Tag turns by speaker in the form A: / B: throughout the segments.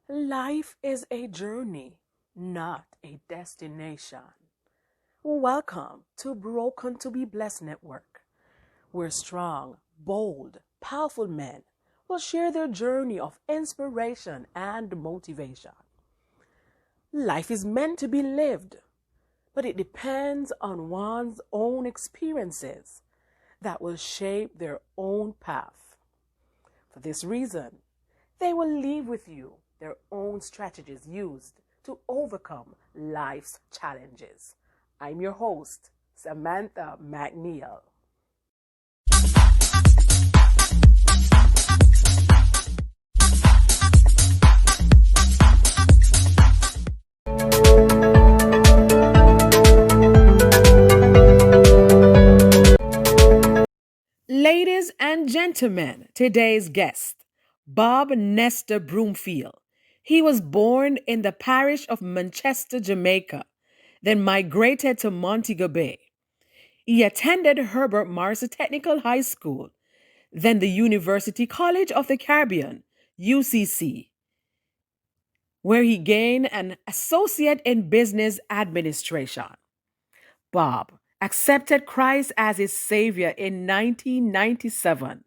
A: Life is a journey, not a destination. Welcome to Broken to be Blessed Network, where strong, bold, powerful men will share their journey of inspiration and motivation. Life is meant to be lived, but it depends on one's own experiences that will shape their own path. For this reason, they will leave with you their own strategies used to overcome life's challenges. I'm your host, Samantha McNeil. Ladies and gentlemen, today's guest, Bob Nestor Broomfield. He was born in the parish of Manchester, Jamaica, then migrated to Montego Bay. He attended Herbert Marshall Technical High School, then the University College of the Caribbean, UCC, where he gained an associate in business administration. Bob accepted Christ as his Savior in 1997.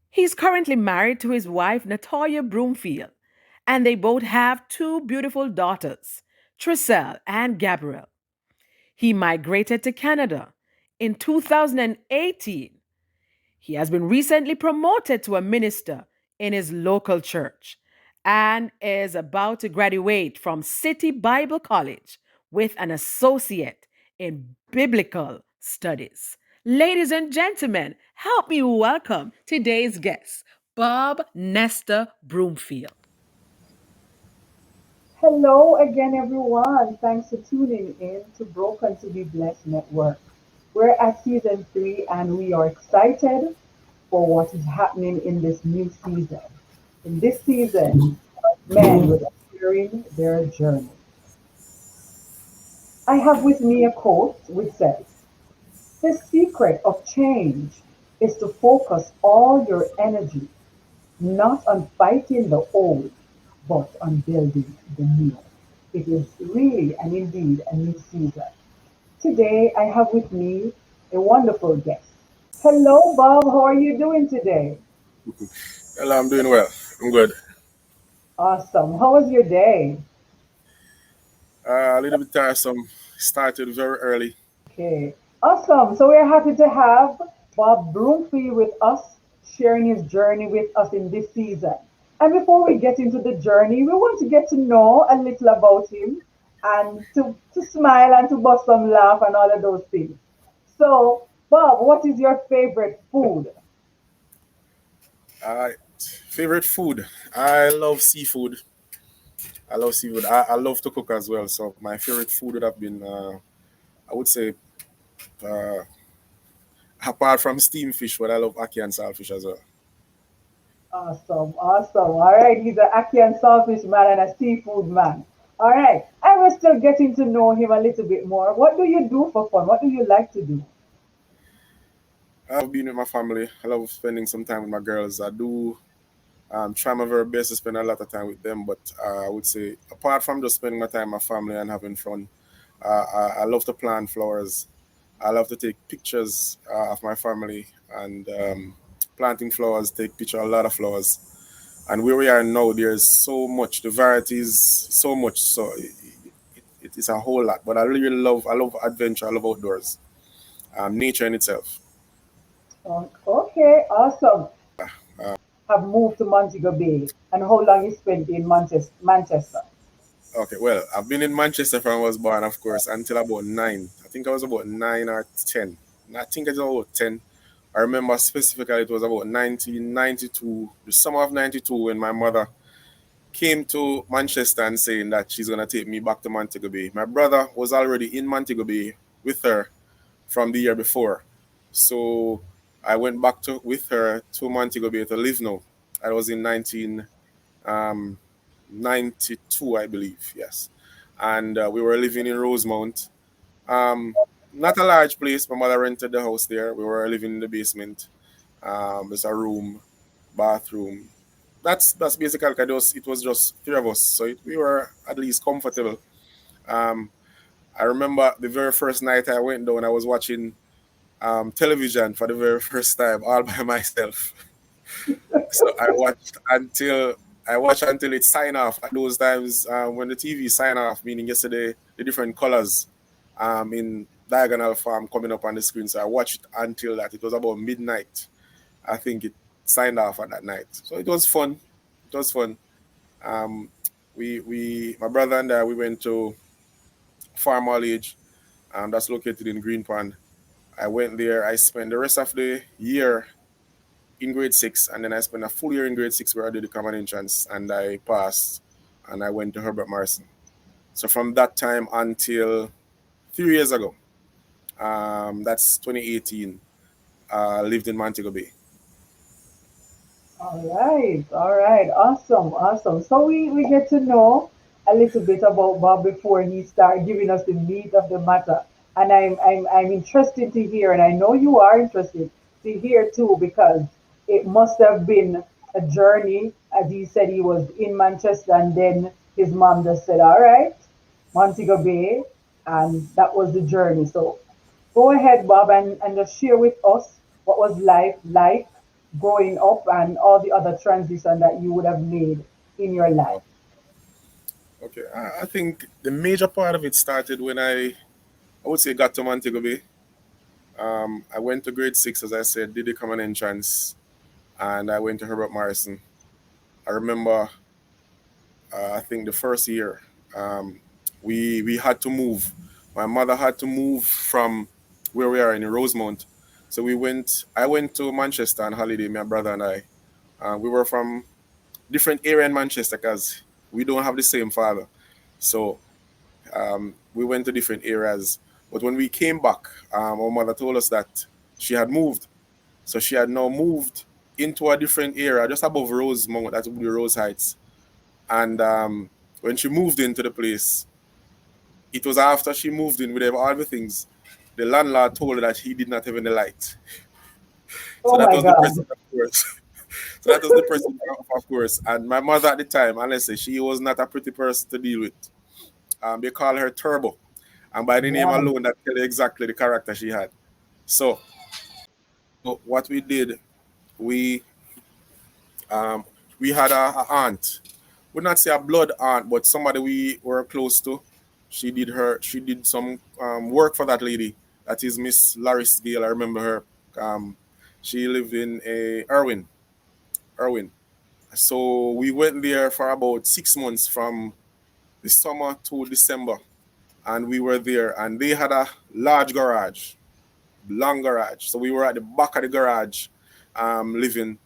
A: He's currently married to his wife, Natoya Broomfield, and they both have two beautiful daughters, Trisselle and Gabrielle. He migrated to Canada in 2018. He has been recently promoted to a minister in his local church and is about to graduate from City Bible College with an associate in biblical studies. Ladies and gentlemen, help me welcome today's guest, Bob Nestor Broomfield.
B: Hello again, everyone. Thanks for tuning in to Broken to be Blessed Network. We're at season 3 and we are excited for what is happening in this new season. In this season, men will be sharing their journey. I have with me a quote which says, "The secret of change is to focus all your energy not on fighting the old, but on building the new." It is really and indeed a new season. Today, I have with me a wonderful guest. Hello, Bob. How are you doing today?
C: Hello, I'm doing well. I'm good.
B: Awesome. How was your day?
C: A little bit tiresome. Started very early.
B: Okay. Awesome. So we're happy to have Bob Broomfield with us, sharing his journey with us in this season. And before we get into the journey, we want to get to know a little about him and to smile and to bust some laugh and all of those things. So, Bob, what is your favorite food?
C: Uh, Favorite food? I love seafood. I love seafood. I love to cook as well. So my favorite food would have been, I would say, uh, apart from steamed fish, but I love ackee and saltfish as well.
B: Awesome, awesome. All right, he's an Aki and Saltfish man and a seafood man. All right, I was still getting to know him a little bit more. What do you do for fun? What do you like to do?
C: I love being with my family. I love spending some time with my girls. I do try my very best to spend a lot of time with them, but I would say, apart from just spending my time with my family and having fun, I love to plant flowers. I love to take pictures of my family and planting flowers, take picture a lot of flowers. And where we are now, there's so much, the varieties, so much. So it is a whole lot. But I love adventure, I love outdoors, nature in itself.
B: Okay, awesome. Have moved to Montego Bay, and how long you spent in Manchester?
C: Okay, well, I've been in Manchester from I was born, of course, until about 9. I think I was about 9 or 10. I think it's about 10. I remember specifically it was about 1992, the summer of 92, when my mother came to Manchester and saying that she's going to take me back to Montego Bay. My brother was already in Montego Bay with her from the year before. So I went back to with her to Montego Bay to live now. I was in 1992, I believe, yes. And we were living in Rosemount. Um, Not a large place. My mother rented the house there. We were living in the basement. There's a room, bathroom, that's basically it was just three of us, so we were at least comfortable. Um, I remember the very first night I went down, I was watching television for the very first time all by myself. So I watched until it sign off. At those times when the TV sign off, meaning yesterday the different colors in diagonal form coming up on the screen. So I watched until that. It was about midnight. I think it signed off at that night. So it was fun. It was fun. Um, we my brother and I we went to Farm Age. That's located in Green Pond. I went there. I spent the rest of the year in grade six, and then I spent a full year in grade six where I did the common entrance, and I passed, and I went to Herbert Morrison. So from that time until 3 years ago, that's 2018, lived in Montego Bay.
B: All right, awesome, awesome. So we get to know a little bit about Bob before he start giving us the meat of the matter. And I'm interested to hear, and I know you are interested to hear too, because it must have been a journey. As he said, he was in Manchester, and then his mom just said, "All right, Montego Bay," and that was the journey. So go ahead, Bob, and just share with us what was life like growing up and all the other transition that you would have made in your life.
C: Oh, okay, I think the major part of it started when I would say got to Montego Bay. I went to grade six, as I said, did the common entrance, and I went to Herbert Morrison. I remember, I think the first year, um, we had to move. My mother had to move from where we are in Rosemount. So I went to Manchester on holiday, my brother and I. We were from different area in Manchester because we don't have the same father. So we went to different areas. But when we came back, our mother told us that she had moved. So she had now moved into a different area just above Rosemount, that would be Rose Heights. And when she moved into the place, it was after she moved in with all the things. The landlord told her that he did not have any light. So
B: Oh
C: that
B: my
C: was depressing,
B: God.
C: of course. So that was depressing, of course. And my mother at the time, honestly, she was not a pretty person to deal with. They call her Turbo. And by the name
B: Wow.
C: alone, that tell you exactly the character she had. So what we did, we um, we had a aunt. Would not say a blood aunt, but somebody we were close to. She did some work for that lady. That is Miss Laris Gale. I remember her. Um, she lived in a Irwin. So we went there for about 6 months from the summer to December, and we were there. And they had a large garage, long garage. So we were at the back of the garage, living.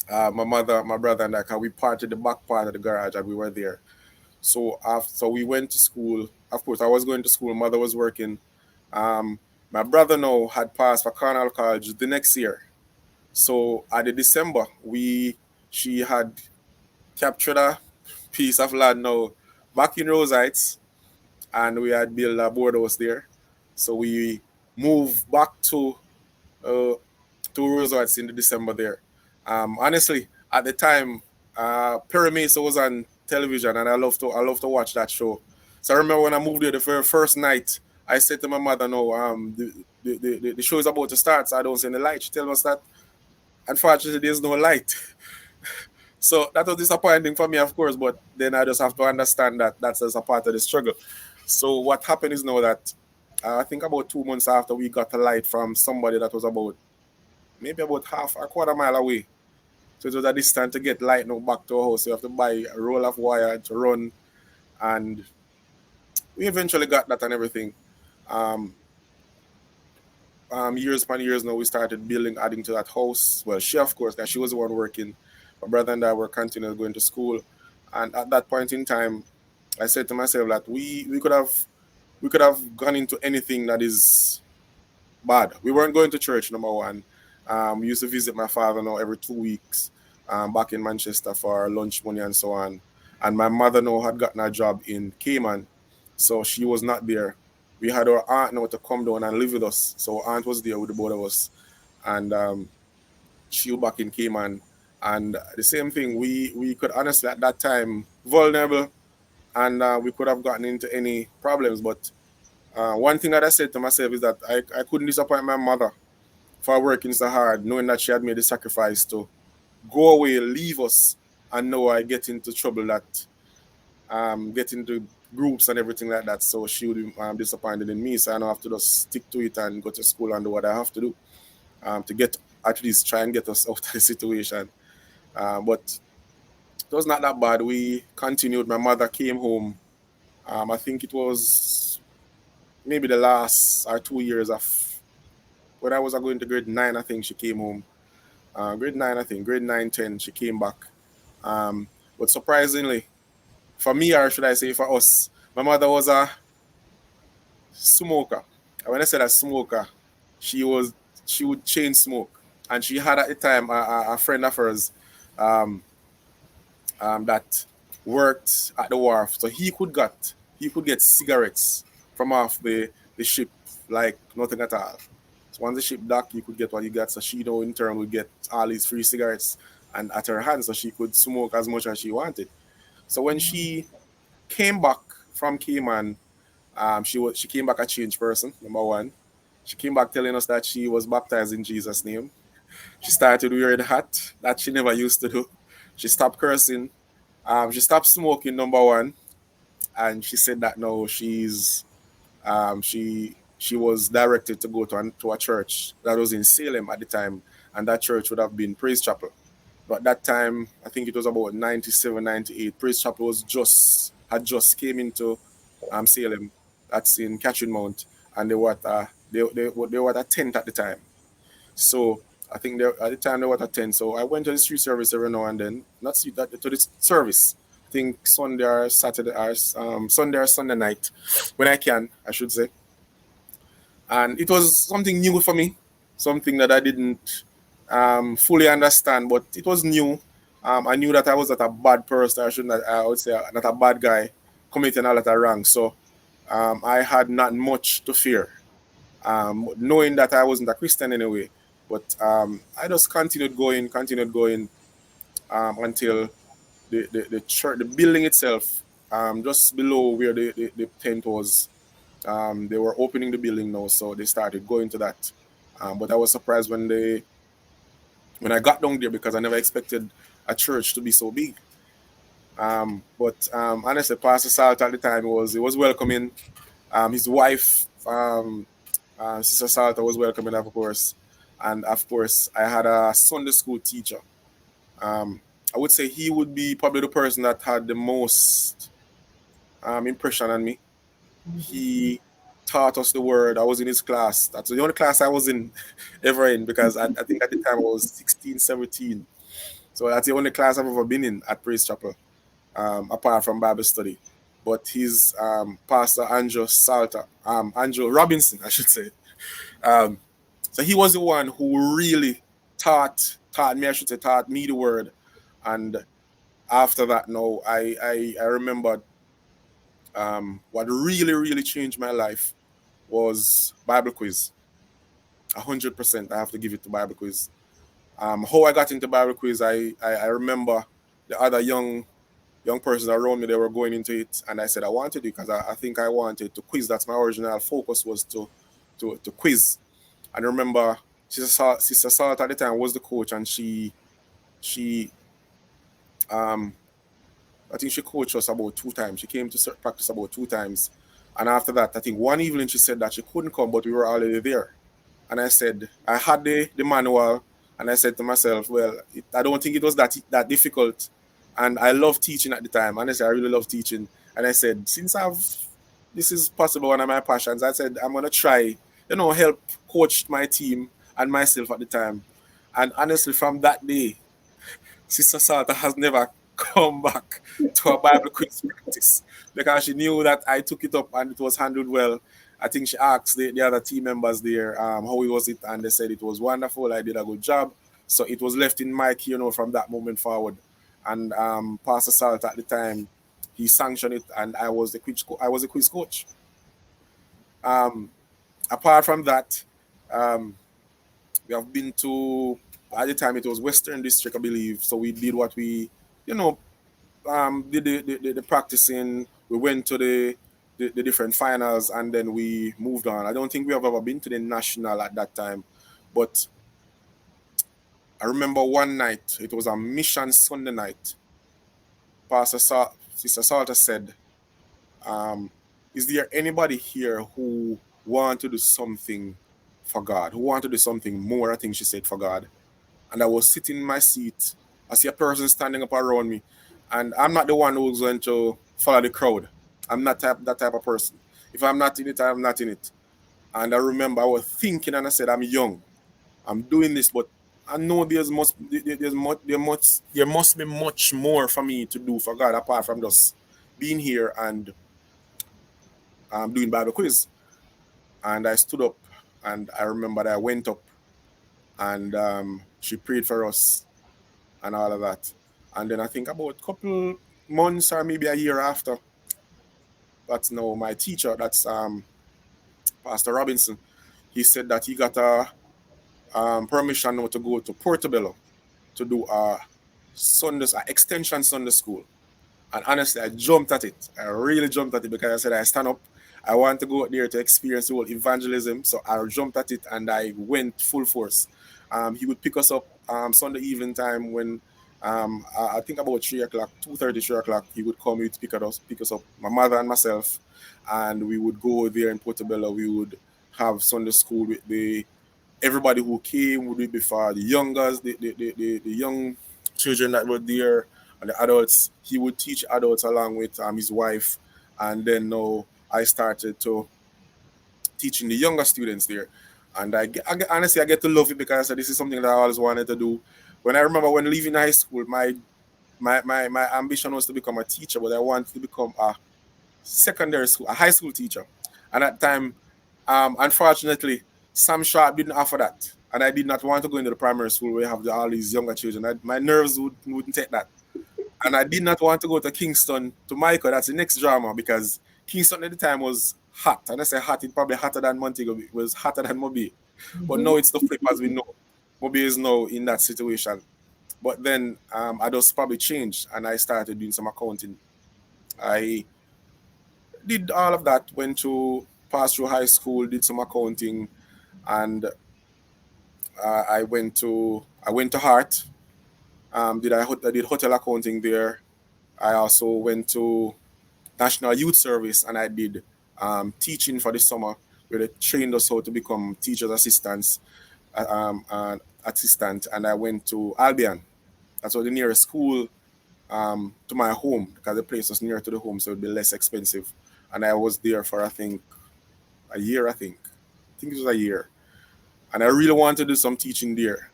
C: My mother, my brother, and I. 'Cause we parked at the back part of the garage, and we were there. So after we went to school, of course, I was going to school. Mother was working. Um, my brother now had passed for Cornell College the next year. So at the December, she had captured a piece of land now back in Rose Heights, and we had built a boardhouse there. So we moved back uh, to Rose Heights in the December there. Honestly, at the time, Perry Mason was on television, and I love to watch that show. So I remember when I moved there the very first night, I said to my mother, "No, the show is about to start, so I don't see any light." She tells us that unfortunately there's no light. So that was disappointing for me, of course, but then I just have to understand that that's just a part of the struggle. So what happened is now that I think about 2 months after we got a light from somebody that was about maybe about half a quarter mile away. So it was a distance to get light now back to our house. So you have to buy a roll of wire to run, and we eventually got that and everything. Um, Years upon years now, we started building, adding to that house. Well, she, of course, because she was the one working. My brother and I were continuing going to school. And at that point in time, I said to myself that we could have gone into anything that is bad. We weren't going to church, number one. We used to visit my father now every 2 weeks back in Manchester for lunch money and so on. And my mother now had gotten a job in Cayman, so she was not there. We had our aunt now to come down and live with us. So our aunt was there with the both of us. And she was back in Cayman. And the same thing, we could honestly at that time vulnerable, and we could have gotten into any problems. But one thing that I said to myself is that I couldn't disappoint my mother for working so hard, knowing that she had made the sacrifice to go away, leave us, and now I get into trouble that get into groups and everything like that. So she would be disappointed in me. So I don't have to just stick to it and go to school and do what I have to do to get at least try and get us out of the situation. But it was not that bad. We continued. My mother came home. I think it was maybe the last 2 years of when I was going to grade 9. I think she came home. Grade 9, I think grade 9, 10. She came back. But surprisingly, for me, or should I say for us, my mother was a smoker. And when I said a smoker, she would chain smoke, and she had at the time a friend of hers um, that worked at the wharf, so he could get cigarettes from off the ship like nothing at all. So once the ship docked, you could get what you got. So she, in turn, would get all these free cigarettes and at her hand, so she could smoke as much as she wanted. So when she came back from Cayman, she came back a changed person. Number one, she came back telling us that she was baptized in Jesus' name. She started wearing a hat that she never used to do. She stopped cursing. She stopped smoking. Number one, and she said that now she was directed to go to a church that was in Salem at the time, and that church would have been Praise Chapel. But that time, I think it was about 97, 98. Praise Chapel had just came into Salem. That's in Catherine Mount, and they were at a tent at the time. So I think at the time they were at a tent. So I went to the street service every now and then. Not street that to the service. I think Sunday or Saturday or Sunday or Sunday night when I can, I should say. And it was something new for me, something that I didn't fully understand, but it was new. I knew that I was not a bad person. I would say not a bad guy committing a lot of wrong. So I had not much to fear, knowing that I wasn't a Christian anyway. But I just continued going until the church, the building itself, just below where the tent was. They were opening the building now, so they started going to that. But I was surprised when I got down there because I never expected a church to be so big. But honestly, Pastor Salt at the time was welcoming. His wife, Sister Salter, was welcoming, of course, and of course, I had a Sunday school teacher. I would say he would be probably the person that had the most impression on me. He taught us the word. I was in his class. That's the only class I was in ever in because I think at the time I was 16, 17. So that's the only class I've ever been in at Praise Chapel, apart from Bible study. But he's Pastor Andrew Robinson, I should say. Um, so he was the one who really taught me the word. And after that, now I remembered what really, really changed my life was Bible quiz. 100%, I have to give it to Bible quiz. How I got into Bible quiz, I remember the other young persons around me, they were going into it, and I said I wanted it because I think I wanted to quiz. That's my original focus, was to quiz. And I remember Sister Salt at the time was the coach, and she I think she coached us about 2 times. She came to practice about 2 times. And after that, I think one evening she said that she couldn't come, but we were already there. And I said, I had the manual, and I said to myself, well, I don't think it was that difficult. And I love teaching at the time. Honestly, I really love teaching. And I said, since this is possible, one of my passions, I said, I'm going to try, help coach my team and myself at the time. And honestly, from that day, Sister Salter has never come back to a Bible quiz practice because she knew that I took it up and it was handled well. I think she asked the other team members there how was it, and they said it was wonderful. I did a good job. So it was left in my key, from that moment forward. And Pastor Salt at the time, he sanctioned it, and I was the quiz coach. Apart from that, we have been to At the time, it was Western District, I believe. So we did what we, you know, did the practicing. We went to the different finals, and then we moved on. I don't think we have ever been to the national at that time, but I remember one night. It was a mission Sunday night. Sister Salter said, "Is there anybody here who want to do something for God? Who want to do something more?" I think she said, for God. And I was sitting in my seat. I see a person standing up around me, and I'm not the one who's going to follow the crowd. I'm not that type of person. If I'm not in it, I'm not in it. And I remember I was thinking, and I said, I'm young, I'm doing this, but I know there must be much more for me to do for God apart from just being here and doing Bible quiz. And I stood up, and I remember that I went up, and she prayed for us and all of that. And then I think about a couple months or maybe a year after, that's now my teacher, that's Pastor Robinson. He said that he got a permission now to go to Portobello to do a extension Sunday school. And honestly, I jumped at it. I really jumped at it because I said I stand up. I want to go out there to experience the whole evangelism. So I jumped at it and I went full force. He would pick us up Sunday evening time when I think about 3 o'clock, 2:30, 3 o'clock. He would come, he'd pick us up, my mother and myself, and we would go there in Portobello. We would have Sunday school with everybody who came would be before the youngers, the young children that were there, and the adults. He would teach adults along with his wife, and then now I started to teaching the younger students there. And honestly, I get to love it because I said this is something that I always wanted to do. When I remember when leaving high school, my ambition was to become a teacher, but I wanted to become a high school teacher. And at that time, unfortunately, Sam Sharp didn't offer that. And I did not want to go into the primary school where you have all these younger children. My nerves wouldn't take that. And I did not want to go to Kingston, to Michael. That's the next drama, because Kingston at the time was hot. And I say hot, it probably hotter than Montego. It was hotter than Mobi. But now it's the flip, as we know. Mobi is now in that situation. But then I just probably changed and I started doing some accounting. I did all of that, went to pass through high school, did some accounting, and I went to Hart. I did hotel accounting there. I also went to National Youth Service and I did teaching for the summer, where they trained us how to become teachers assistants, and I went to Albion. That's what the nearest school to my home, because the place was near to the home, so it'd be less expensive. And I was there for I think a year. I think it was a year, and I really wanted to do some teaching there,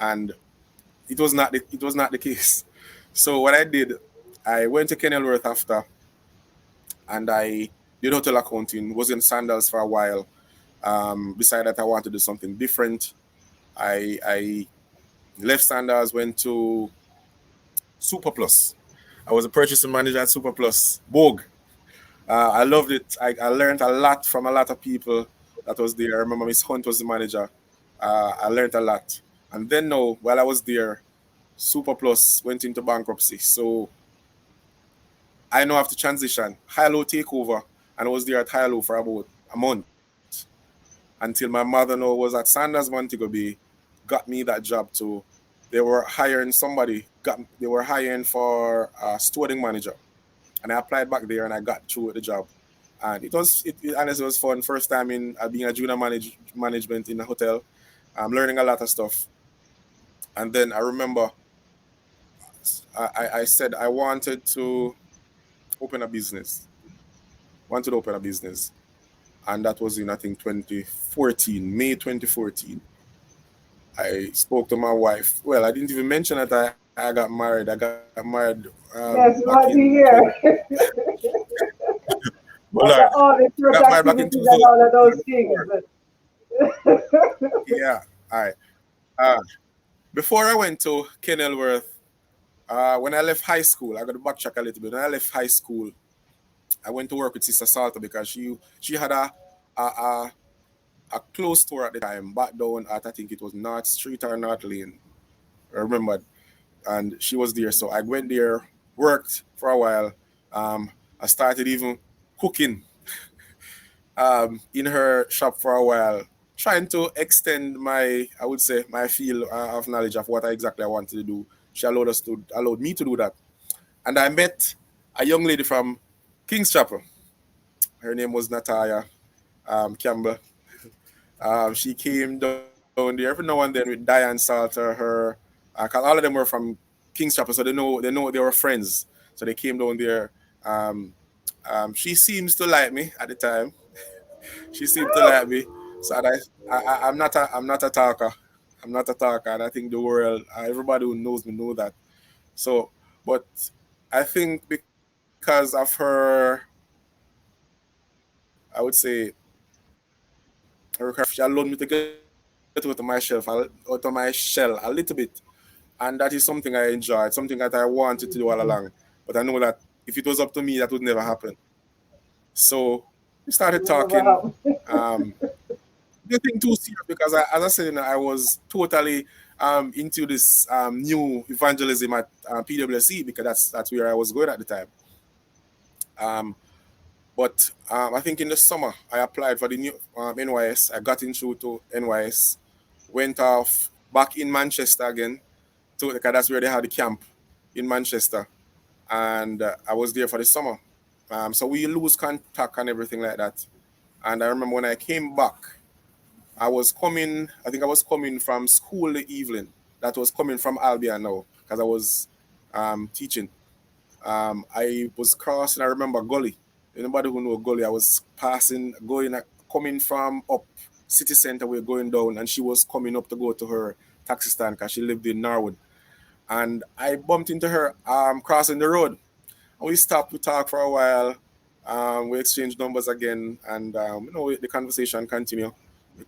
C: and it was not the case. So what I did, I went to Kenilworth after, and I did hotel accounting. Was in Sandals for a while. Decided that I wanted to do something different. I left Sandals, went to Super Plus. I was a purchasing manager at Super Plus, Vogue. I loved it. I learned a lot from a lot of people that was there. I remember Miss Hunt was the manager. I learned a lot. And then now, while I was there, Super Plus went into bankruptcy. So I now have to transition. High-low takeover. And I was there at High-low for about a month. Until my mother now was at Sanders Montego Bay, got me that job too. They were hiring somebody. They were hiring for a stewarding manager. And I applied back there and I got through with the job. And honestly, it was fun. First time in being a junior management in a hotel. I'm learning a lot of stuff. And then I remember I said I wanted to open a business. And that was in, I think, 2014, May 2014. I spoke to my wife. Well, I didn't even mention that I got married. I got married
B: Yes,
C: back
B: what do
C: in
B: you
C: 20.
B: hear?
C: Well,
B: What are all the
C: I
B: church
C: got married back in
B: activities and all of those things?
C: 2024. Yeah. All right. Uh, Before I went to Kenilworth, when I left high school, I got to backtrack a little bit. When I left high school, I went to work with Sister Salter because she had a a clothes store at the time, back down at I think it was North Street or North Lane. I remember, and she was there. So I went there, worked for a while. I started even cooking in her shop for a while, trying to extend my, I would say, my field of knowledge of what exactly I wanted to do. She allowed me to do that, and I met a young lady from King's Chapel. Her name was Natalia Campbell. She came down there every now and then with Diane Salter, her, cause all of them were from King's Chapel, so they know they were friends. So they came down there. Um, she seems to like me at the time. She seemed to like me. So I'm not a talker. I'm not a talker, and I think the world, everybody who knows me know that. So, but I think because of her, I would say, her character, she allowed me to get out of my shell a little bit, and that is something I enjoyed, something that I wanted to do all along. But I know that if it was up to me, that would never happen. So we started
B: Never
C: talking.
B: happened.
C: Um, Nothing too serious because, as I said, I was totally into this new evangelism at PWC because that's where I was going at the time. Um, but I think in the summer I applied for the new NYS. I got in through to NYS, went off back in Manchester again because that's where they had the camp in Manchester, and I was there for the summer. So we lose contact and everything like that. And I remember when I came back, I think I was coming from school the evening. That was coming from Albion now, because I was teaching. I was crossing, I remember Gully. Anybody who know Gully, I was coming from up city center, we were going down, and she was coming up to go to her taxi stand because she lived in Norwood. And I bumped into her crossing the road. And we stopped, we talked for a while, we exchanged numbers again, and the conversation continued.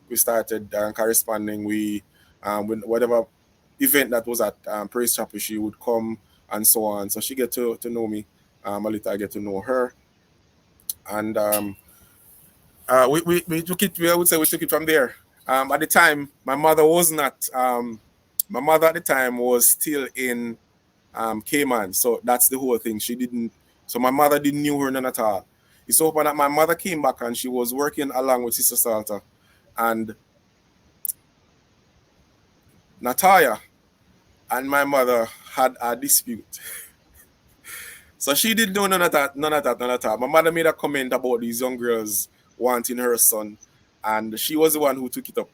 C: We started corresponding. With whatever event that was at Praise Chapel, she would come and so on. So she get to know me a little. I get to know her, and we took it. I would say we took it from there. At the time, my mother was not. My mother at the time was still in Cayman, so that's the whole thing. She didn't. So my mother didn't knew her none at all. It's open that my mother came back and she was working along with Sister Salter, and Natalia and my mother had a dispute. So she didn't know none of that, none of that, none of that. My mother made a comment about these young girls wanting her son, and she was the one who took it up.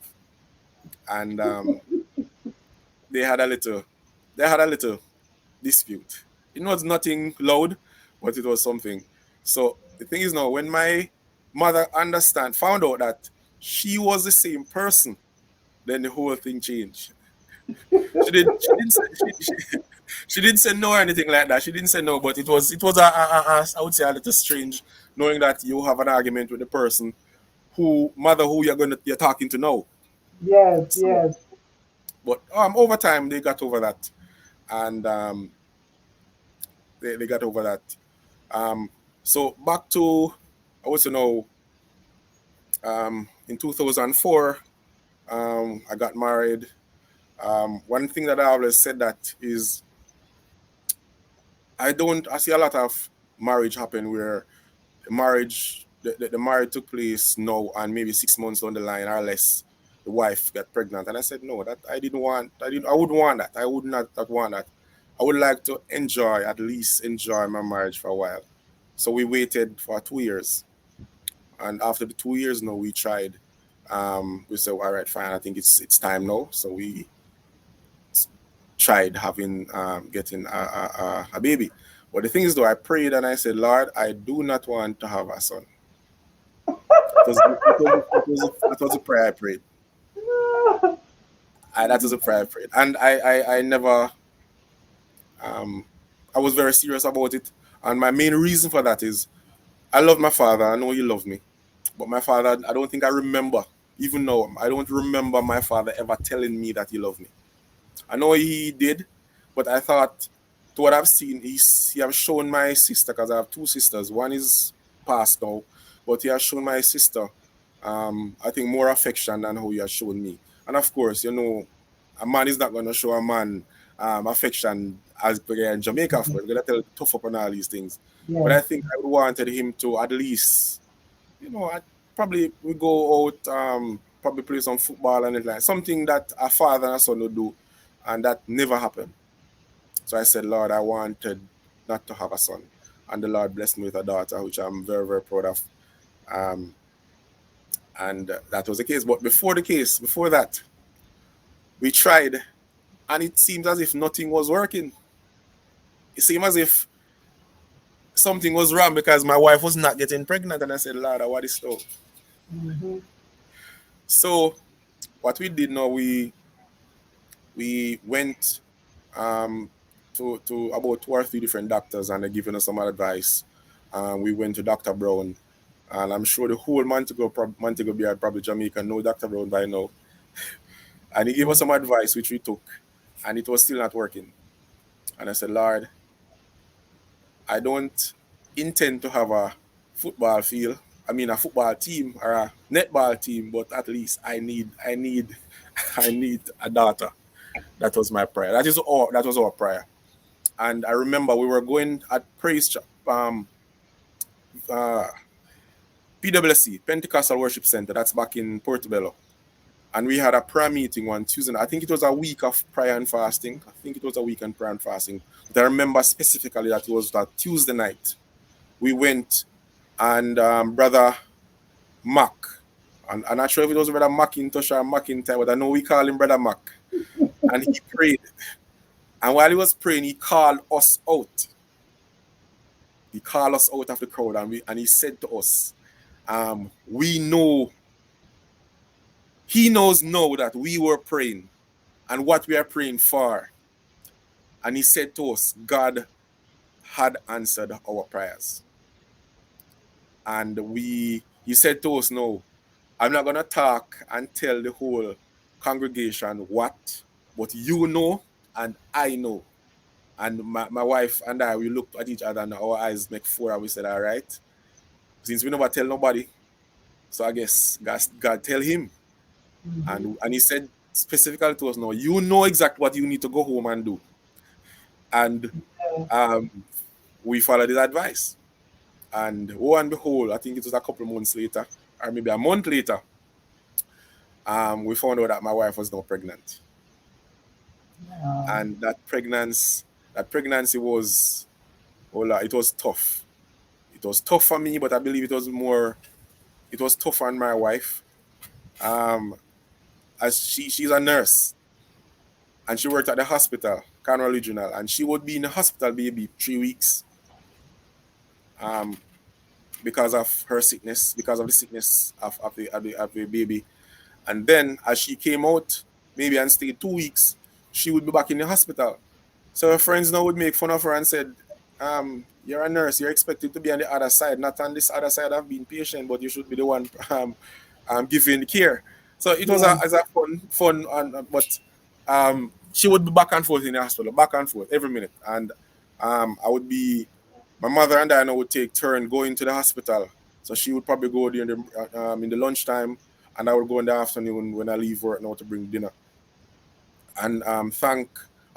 C: And they had a little, they had a little dispute. It was nothing loud, but it was something. So the thing is now, when my mother found out that she was the same person, then the whole thing changed. She didn't say no or anything like that. She didn't say no, but it was I would say a little strange knowing that you have an argument with the person who you're talking to now.
B: Yes,
C: So,
B: yes.
C: but over time they got over that, and they got over that. Um, so back to I would say now, in 2004, I got married. One thing that I always said that is I see a lot of marriage happen where the marriage took place now and maybe 6 months down the line or less, the wife got pregnant. And I said, no, that I wouldn't want that. I would not want that. I would like to at least enjoy my marriage for a while. So we waited for 2 years. And after the 2 years now, we tried. We said, all right, fine, I think it's time now. So we tried getting a baby. But the thing is, though, I prayed and I said, Lord, I do not want to have a son. That was a prayer I prayed. That was a prayer I prayed. And I never, um, I was very serious about it. And my main reason for that is I love my father. I know he loved me. But my father, I don't think I remember, even though I don't remember my father ever telling me that he loved me. I know he did, but I thought, to what I've seen, he has shown my sister, because I have two sisters. One is passed now, but he has shown my sister I think more affection than how you have shown me. And of course, a man is not going to show a man affection as in Jamaica, of course. We're going to tell him to tough up on all these things. But I
B: Yes.
C: think I wanted him to at least, probably we go out, probably play some football and like something that a father and a son would do, and that never happened. So I said, Lord, I wanted not to have a son, and the Lord blessed me with a daughter, which I'm very, very proud of. Um, and that was the case. But before that, we tried, and it seemed as if nothing was working. It seemed as if something was wrong because my wife was not getting pregnant, and I said, Lord, what is slow?
B: Mm-hmm.
C: So what we did now, we went um, to about 2 or 3 different doctors, and they're giving us some advice. We went to Dr. Brown, and I'm sure the whole Montego Bay, probably Jamaica, know Dr. Brown by now. And he gave us
B: Yes.
C: some advice, which we took, and it was still not working. And I said, Lord, I don't intend to have a football field. I mean, a football team or a netball team, but at least I need a daughter. That was my prayer. That was our prayer. And I remember we were going at uh, PWC, Pentecostal Worship Center. That's back in Portobello. And we had a prayer meeting one Tuesday. I think it was a week of prayer and fasting. I think it was a week of prayer and fasting. But I remember specifically that it was that Tuesday night. We went, and Brother Mac, and I'm not sure if it was Brother Macintosh or McIntyre, but I know we call him Brother Mac. And he prayed. And while he was praying, he called us out. He called us out of the crowd, and he said to us, we know, he knows now that we were praying and what we are praying for. And he said to us, God had answered our prayers. And he said to us, no, I'm not going to talk and tell the whole congregation what, but you know and I know. And my wife and I, we looked at each other and our eyes make four, and we said, all right, since we never tell nobody, so I guess God tell him.
B: Mm-hmm.
C: And he said specifically to us, no, you know exactly what you need to go home and do. And
B: Yeah.
C: um, we followed his advice. And lo and behold, I think it was a couple of months later, or maybe a month later, we found out that my wife was now pregnant.
B: Yeah.
C: And that pregnancy was, it was tough. It was tough for me, but I believe it was tough on my wife. Um, as she's a nurse, and she worked at the hospital, Canberra Regional, and she would be in the hospital maybe 3 weeks, um, because of her sickness, because of the sickness of the baby. And then as she came out, maybe and stayed 2 weeks, she would be back in the hospital. So her friends now would make fun of her and said, you're a nurse, you're expected to be on the other side, not on this other side of being patient, but you should be the one giving the care. So it was
B: Yeah.
C: as a fun, but she would be back and forth in the hospital, back and forth every minute. And my mother and I now would take turn going to the hospital. So she would probably go during in the lunchtime, and I would go in the afternoon when I leave work now to bring dinner. And I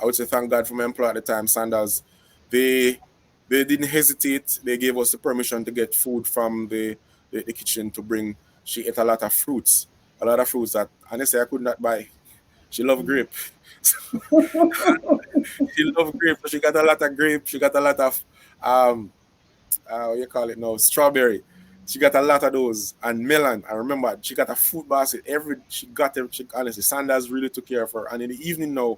C: would say thank God for my employer at the time, Sanders. They they didn't hesitate. They gave us the permission to get food from the kitchen to bring. She ate a lot of fruits that honestly I could not buy. She loved grape. She loved grape. So she got a lot of grape. She got a lot of what you call it now, strawberry. She got a lot of those and melon. I remember she got a fruit basket. She got them. Honestly, Sanders really took care of her. And in the evening now,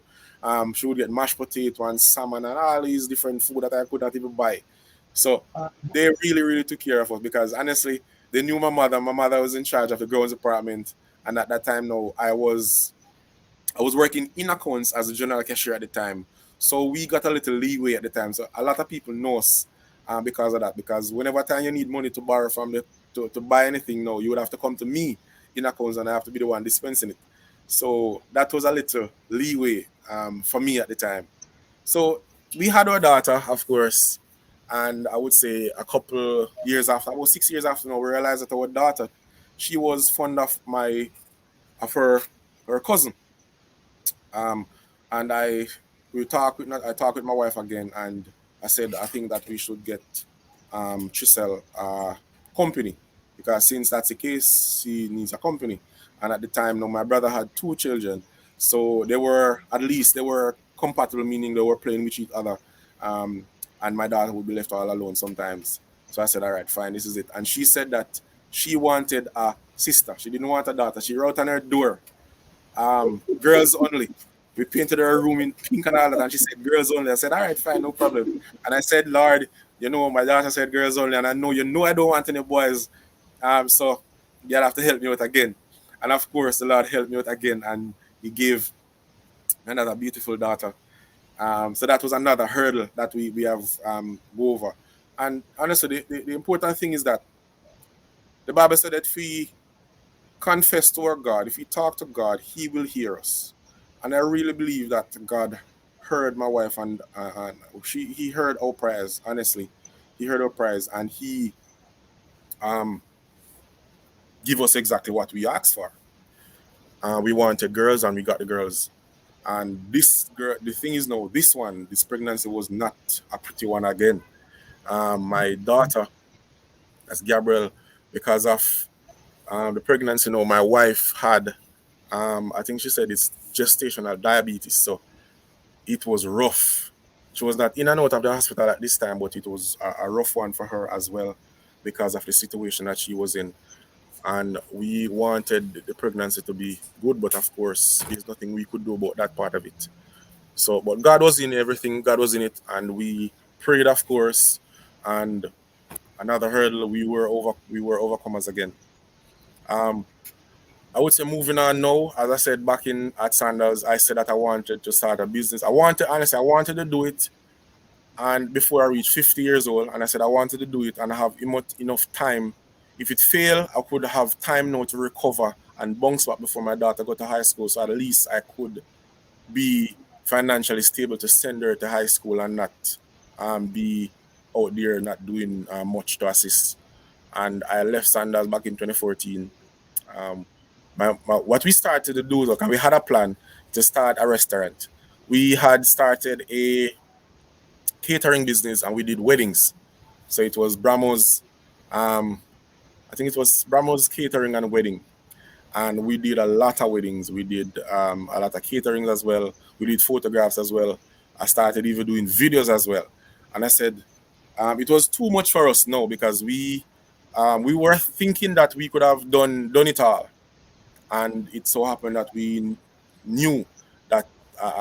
C: she would get mashed potato and salmon and all these different food that I could not even buy. So
B: Uh,
C: they really, really took care of us because honestly, they knew my mother. My mother was in charge of the girls' department, and at that time now, I was working in accounts as a general cashier at the time. So we got a little leeway at the time. So a lot of people know us because of that. Because whenever time you need money to borrow from to buy anything now, you would have to come to me in accounts and I have to be the one dispensing it. So that was a little leeway for me at the time. So we had our daughter, of course. And I would say a couple years after, about 6 years after now, we realized that our daughter she was fond of her cousin. Um, and I talked with my wife again, and I said I think that we should get Trisel company, because since that's the case, she needs a company. And at the time, no, my brother had 2 children, so they were compatible, meaning they were playing with each other. Um, and my daughter would be left all alone sometimes. So I said, all right, fine, this is it. And she said that she wanted a sister. She didn't want a daughter. She wrote on her door, girls only. We painted her room in pink and all that, and she said girls only. I said, all right, fine, no problem. And I said, Lord, my daughter said girls only, and I know I don't want any boys. So you'll have to help me out again. And of course, the Lord helped me out again, and He gave another beautiful daughter. So that was another hurdle that we have go over. And honestly, the important thing is that the Bible said that if we confess to our God, if we talk to God, He will hear us. And I really believe that God heard my wife, and He heard our prayers. Honestly, He heard our prayers, and He give us exactly what we asked for. We wanted girls, and we got the girls. And this girl, the thing is now, this pregnancy was not a pretty one again. My daughter, that's Gabriel, because of the pregnancy, my wife had, I think she said it's gestational diabetes. So it was rough. She was not in and out of the hospital at this time, but it was a rough one for her as well, because of the situation that she was in. And we wanted the pregnancy to be good, but of course, there's nothing we could do about that part of it. So, but God was in everything. God was in it, and we prayed, of course. And another hurdle, we were overcomers again. I would say moving on now, as I said back in at Sandals, I said that I wanted to start a business. I wanted to do it, and before I reached 50 years old, and I said I wanted to do it and have enough time. If it failed, I could have time now to recover and bounce back before my daughter got to high school, so at least I could be financially stable to send her to high school and not be out there not doing much to assist. And I left Sandals back in 2014. What we started to do, look, and we had a plan to start a restaurant. We had started a catering business, and we did weddings. So it was I think it was Bramo's Catering and Wedding. And we did a lot of weddings. We did a lot of catering as well. We did photographs as well. I started even doing videos as well. And I said, it was too much for us now, because we were thinking that we could have done it all. And it so happened that we knew that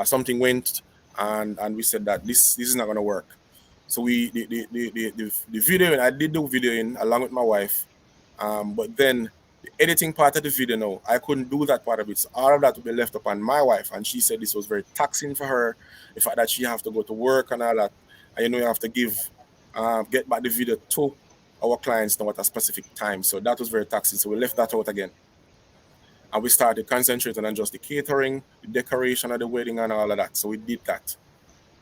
C: something went, and we said that this is not going to work. So the video, I did the videoing along with my wife, but then the editing part of the video, no, I couldn't do that part of it. So all of that would be left upon my wife, and she said this was very taxing for her. The fact that she have to go to work and all that, and you have to get back the video to our clients now at a specific time. So that was very taxing. So we left that out again. And we started concentrating on just the catering, the decoration of the wedding, and all of that. So we did that.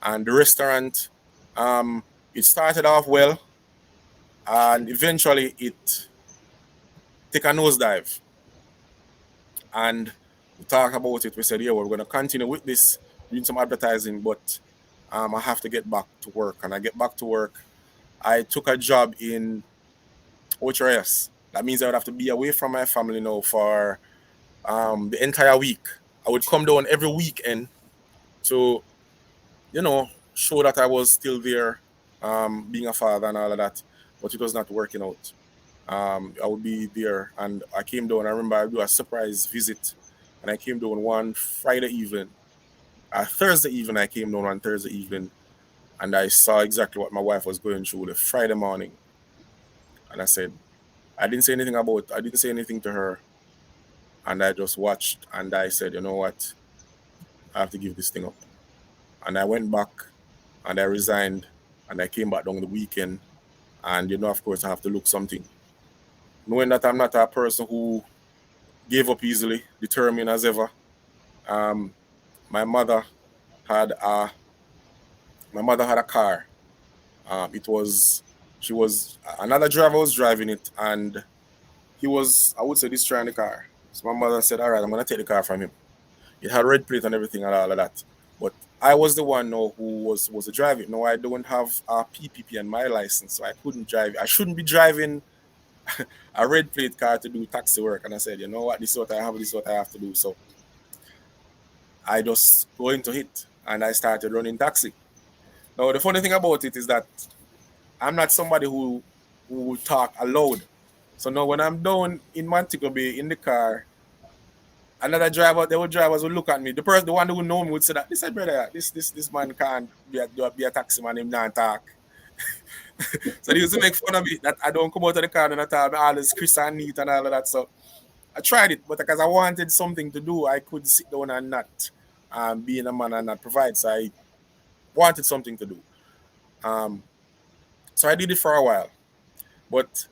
C: And the restaurant, it started off well, and eventually it took a nosedive. And we talked about it. We said, yeah, we're going to continue with this, doing some advertising, but I have to get back to work. And I get back to work. I took a job in HRS. That means I would have to be away from my family now for the entire week. I would come down every weekend to, show that I was still there, being a father and all of that, but it was not working out. I would be there, and I came down. I remember I do a surprise visit, and I came down one Friday evening. Thursday evening, I came down on Thursday evening, and I saw exactly what my wife was going through the Friday morning. And I said, I didn't say anything to her. And I just watched, and I said, you know what? I have to give this thing up. And I went back, and I resigned, and I came back down the weekend. And, of course, I have to look something. Knowing that I'm not a person who gave up easily, determined as ever. My mother had a car. Another driver was driving it, and he was, I would say, destroying the car. So my mother said, all right, I'm going to take the car from him. It had red plate and everything and all of that. But I was the one now who was the driver. No, I don't have a PPP and my license, so I couldn't drive. I shouldn't be driving a red plate car to do taxi work. And I said, you know what, this is what I have, this is what I have to do. So I just go into it and I started running taxi. Now, the funny thing about it is that I'm not somebody who will talk aloud. So now when I'm down in Montego Bay in the car, another driver, the drivers would look at me. The one who would know me would say that, listen, brother, this man can't be a taxi man, him not talk. So they used to make fun of me that I don't come out of the car and I talk all this crisp and neat and all of that. So I tried it, but because I wanted something to do, I could sit down and not being a man and not provide. So I wanted something to do. So I did it for a while. But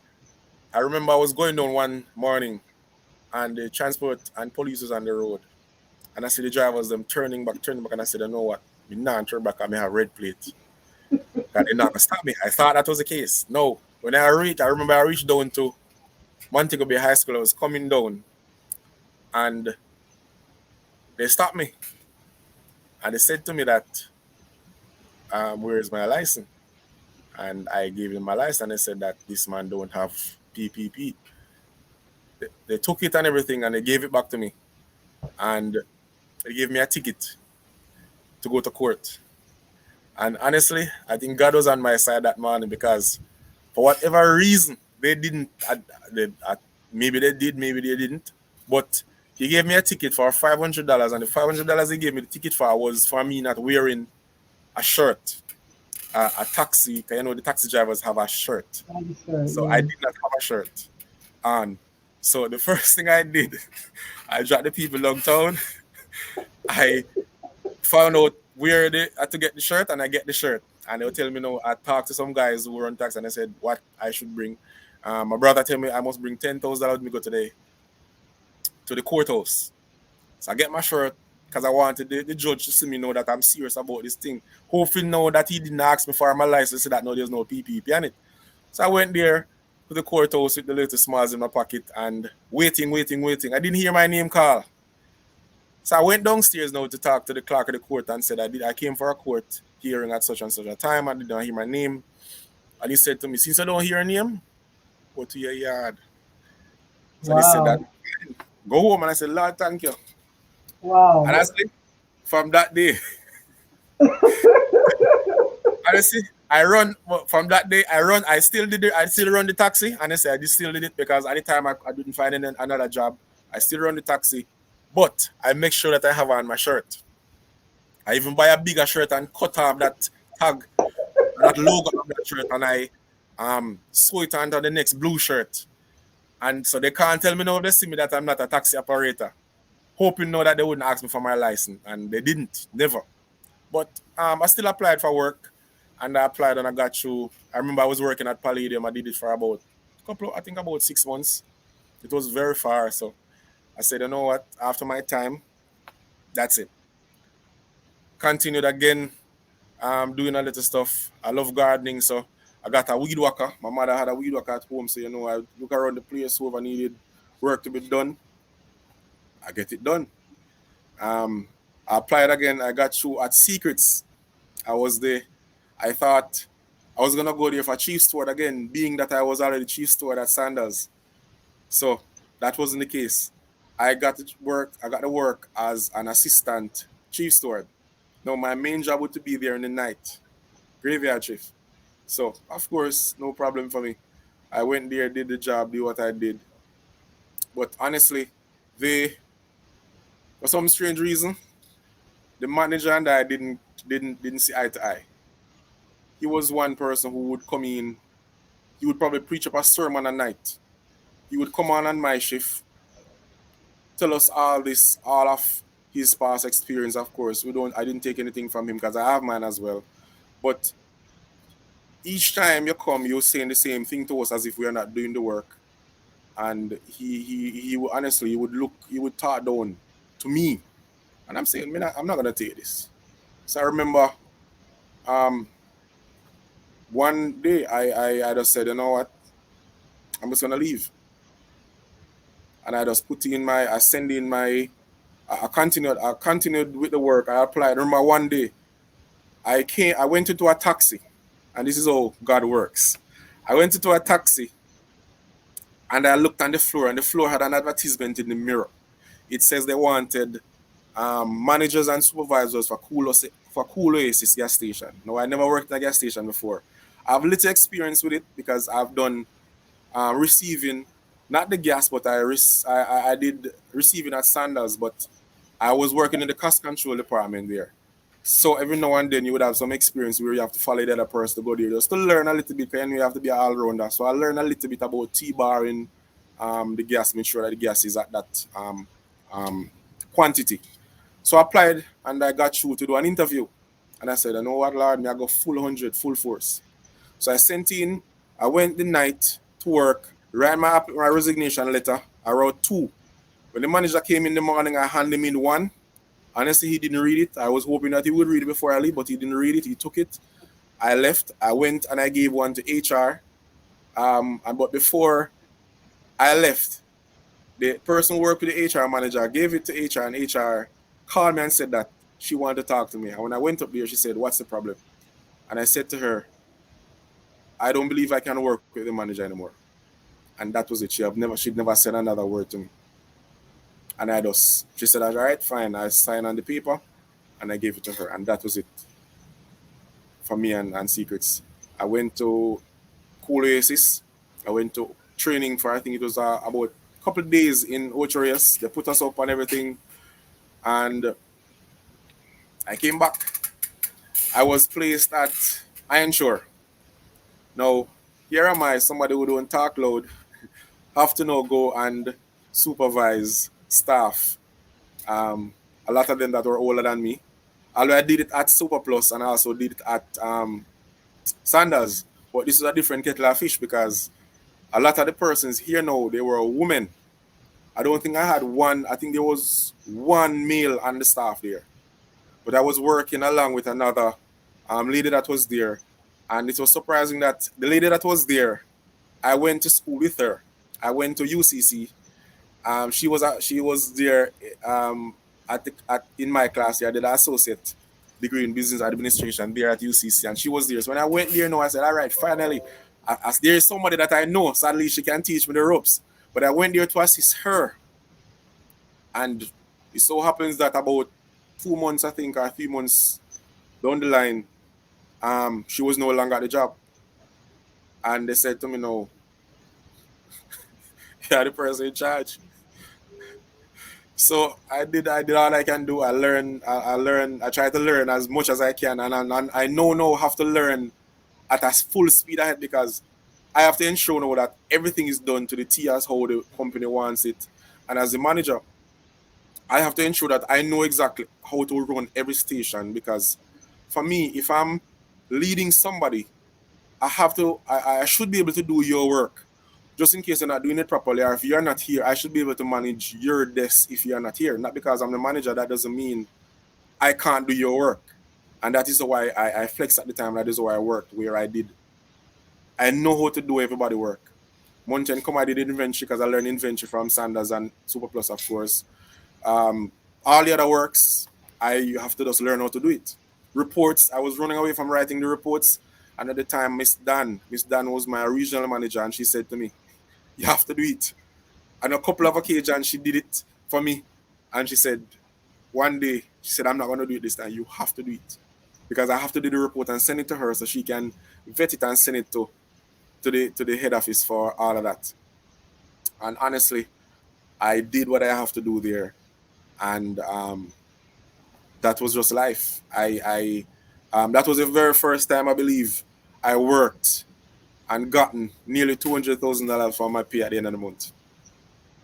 C: I remember I was going down one morning and the transport and police was on the road. And I see the drivers, them turning back. And I said, you know what? Me not turn back and me have red plate. And they're not going to stop me. I thought that was the case. No. When I remember I reached down to Montego Bay High School. I was coming down and they stopped me. And they said to me that, where is my license? And I gave them my license and they said that this man don't have PPP. They took it and everything and they gave it back to me. And they gave me a ticket to go to court. And honestly, I think God was on my side that morning because for whatever reason, they didn't, maybe they did, maybe they didn't. But he gave me a ticket for $500 and the $500 he gave me the ticket for was for me not wearing a shirt, a taxi, because you know the taxi drivers have a shirt. So I did not have a shirt. And so the first thing I did, I dropped the people downtown. I found out where they had to get the shirt and I get the shirt. And they would tell me, no, I talked to some guys who were on tax and I said what I should bring. My brother told me I must bring $10,000 with me go today to the courthouse. So I get my shirt because I wanted the judge to see me know that I'm serious about this thing. Hopefully know that he didn't ask me for my license so that no, there's no PPP on it. So I went there to the courthouse with the little smalls in my pocket and waiting. I didn't hear my name call. So I went downstairs now to talk to the clerk of the court and said I came for a court hearing at such and such a time. I did not hear my name. And he said to me, since I don't hear your name, go to your yard. So they said that, go home. And I said, Lord, thank you.
B: Wow.
C: And honestly, from that day, honestly, from that day, I still did it. I still run the taxi. And I said, I still did it because anytime I didn't find another job, I still run the taxi. But I make sure that I have on my shirt. I even buy a bigger shirt and cut off that tag, that logo of that shirt, and I sew it onto the next blue shirt. And so they can't tell me now if they see me that I'm not a taxi operator. Hoping now that they wouldn't ask me for my license. And they didn't, never. But I still applied for work. And I applied and I got through. I remember I was working at Palladium. I did it for about 6 months. It was very far, so I said, you know what, after my time, that's it. Continued again, doing a little stuff. I love gardening, so I got a weed whacker. My mother had a weed whacker at home, so you know, I look around the place, whoever needed work to be done, I get it done. I applied again. I got through at Secrets. I was there. I thought I was gonna go there for chief steward again, being that I was already chief steward at Sanders. So that wasn't the case. I got the work as an assistant chief steward. Now my main job would to be there in the night, graveyard shift. So of course, no problem for me. I went there, did the job, did what I did. But honestly, for some strange reason, the manager and I didn't see eye to eye. He was one person who would come in. He would probably preach up a sermon at night. He would come on my shift, tell us all of his past experience. Of course, I didn't take anything from him because I have mine as well. But each time you come, you're saying the same thing to us as if we are not doing the work. And he honestly, he would talk down to me. And I'm saying, I'm not gonna take this. So I remember one day I just said, you know what? I'm just gonna leave. and I just put in I send in I continued with the work. I applied. Remember one day, I went into a taxi, and this is how God works. I went into a taxi, and I looked on the floor, and the floor had an advertisement in the mirror. It says they wanted managers and supervisors for Cool Oasis gas station. Now, I never worked in a gas station before. I have little experience with it because I've done receiving, not the gas, but I did receiving at Sanders, but I was working in the cost control department there. So every now and then you would have some experience where you have to follow the other person to go there just to learn a little bit, because you have to be an all-rounder. So I learned a little bit about T-barring the gas, make sure that the gas is at that quantity. So I applied and I got through to do an interview. And I said, I know what, Lord, me I go full 100, full force. So I sent in, I went the night to work, write my resignation letter. I wrote 2. When the manager came in the morning, I handed him in 1. Honestly, he didn't read it. I was hoping that he would read it before I leave, but he didn't read it. He took it. I left. I went and I gave 1 to HR. But before I left, the person who worked with the HR manager gave it to HR, and HR called me and said that she wanted to talk to me. And when I went up there, she said, "What's the problem?" And I said to her, "I don't believe I can work with the manager anymore." And that was it. She'd never said another word to me. And she said, "All right, fine." I signed on the paper and I gave it to her. And that was it for me and Secrets. I went to Cool Oasis. I went to training for, I think it was about a couple of days in Ocherius. They put us up on everything. And I came back. I was placed at Ironshore. Now, here am I, somebody who don't talk loud, have to now go and supervise staff. A lot of them that were older than me. Although I did it at Super Plus and I also did it at Sanders. But this is a different kettle of fish because a lot of the persons here now, they were women. I don't think I had one. I think there was one male on the staff there. But I was working along with another lady that was there. And it was surprising that the lady that was there, I went to school with her. I went to UCC. She was there in my class here. I did an associate degree in business administration there at UCC, and she was there. So when I went there, I said, "All right, finally, as there is somebody that I know, sadly she can teach me the ropes." But I went there to assist her, and it so happens that about 2 months, I think, or 3 months down the line, she was no longer at the job, and they said to me, "No, you're the person in charge." So I did all I can do. I learned. I try to learn as much as I can, and I now have to learn at a full speed ahead because I have to ensure now that everything is done to the T as how the company wants it. And as the manager, I have to ensure that I know exactly how to run every station because for me, if I'm leading somebody, I should be able to do your work. Just in case you're not doing it properly, or if you're not here, I should be able to manage your desk if you're not here. Not because I'm the manager, that doesn't mean I can't do your work. And that is why I flexed at the time. That is why I worked where I did. I know how to do everybody work. Mountain come, I did inventory because I learned inventory from Sanders and Super Plus, of course. All the other works, I have to just learn how to do it. Reports, I was running away from writing the reports. And at the time, Miss Dan was my regional manager, and she said to me, "You have to do it." And a couple of occasions, she did it for me. And she said, one day, she said, "I'm not going to do it this time. You have to do it." Because I have to do the report and send it to her so she can vet it and send it to the head office for all of that. And honestly, I did what I have to do there. And that was just life. That was the very first time I believe I worked and gotten nearly $200,000 for my pay at the end of the month.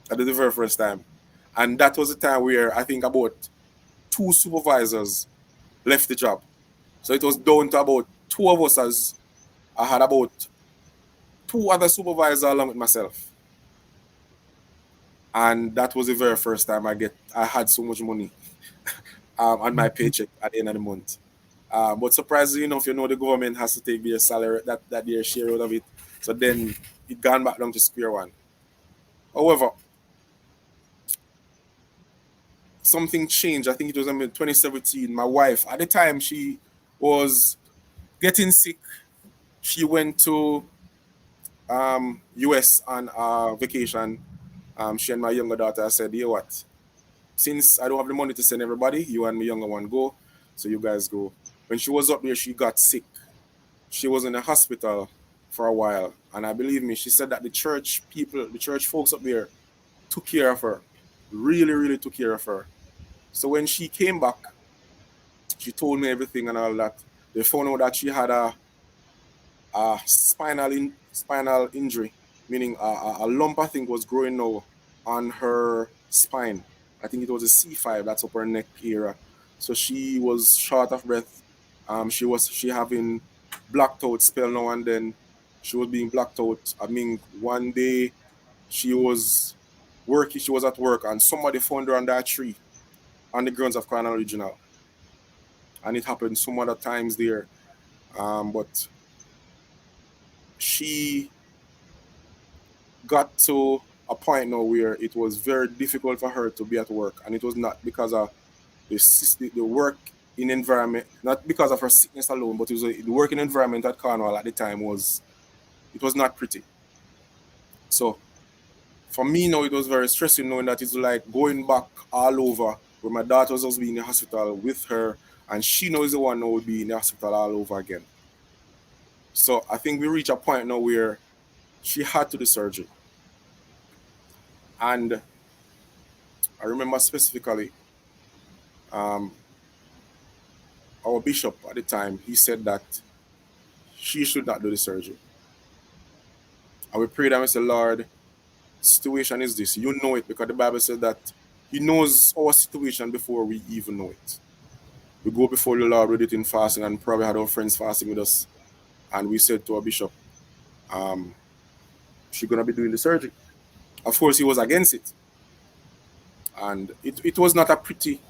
C: That was the very first time. And that was the time where I think about 2 supervisors left the job. So it was down to about 2 of us as I had about 2 other supervisors along with myself. And that was the very first time I had so much money on my paycheck at the end of the month. But surprisingly enough, the government has to take their salary, that their share out of it. So then it gone back down to square one. However, something changed. I think it was in 2017. My wife, at the time, she was getting sick. She went to US on vacation. She and my younger daughter said, "You know what? Since I don't have the money to send everybody, you and my younger one go. So you guys go." When she was up there, she got sick. She was in the hospital for a while. And I believe me, she said that the church people, the church folks up there took care of her. Really, really took care of her. So when she came back, she told me everything and all that. They found out that she had a spinal injury, meaning a lump, I think, was growing now on her spine. I think it was a C5, that's upper neck area. So she was short of breath. She having blacked out spell now and then. She was being blacked out. I mean, one day she was working. She was at work and somebody found her under a tree on the grounds of Cornell Regional, and it happened some other times there. But she got to a point now where it was very difficult for her to be at work, and it was not because of the work in environment, not because of her sickness alone, but it was the working environment at Cornwall at the time was not pretty. So for me now, it was very stressing knowing that it's like going back all over where my daughter was also being in the hospital with her, and she knows the one who would be in the hospital all over again. So I think we reached a point now where she had to do surgery. And I remember specifically our bishop at the time, he said that she should not do the surgery. And we prayed and we said, Lord, situation is this. You know it, because the Bible said that he knows our situation before we even know it. We go before the Lord with it in fasting, and probably had our friends fasting with us. And we said to our bishop, she's going to be doing the surgery. Of course, he was against it. And it was not a pretty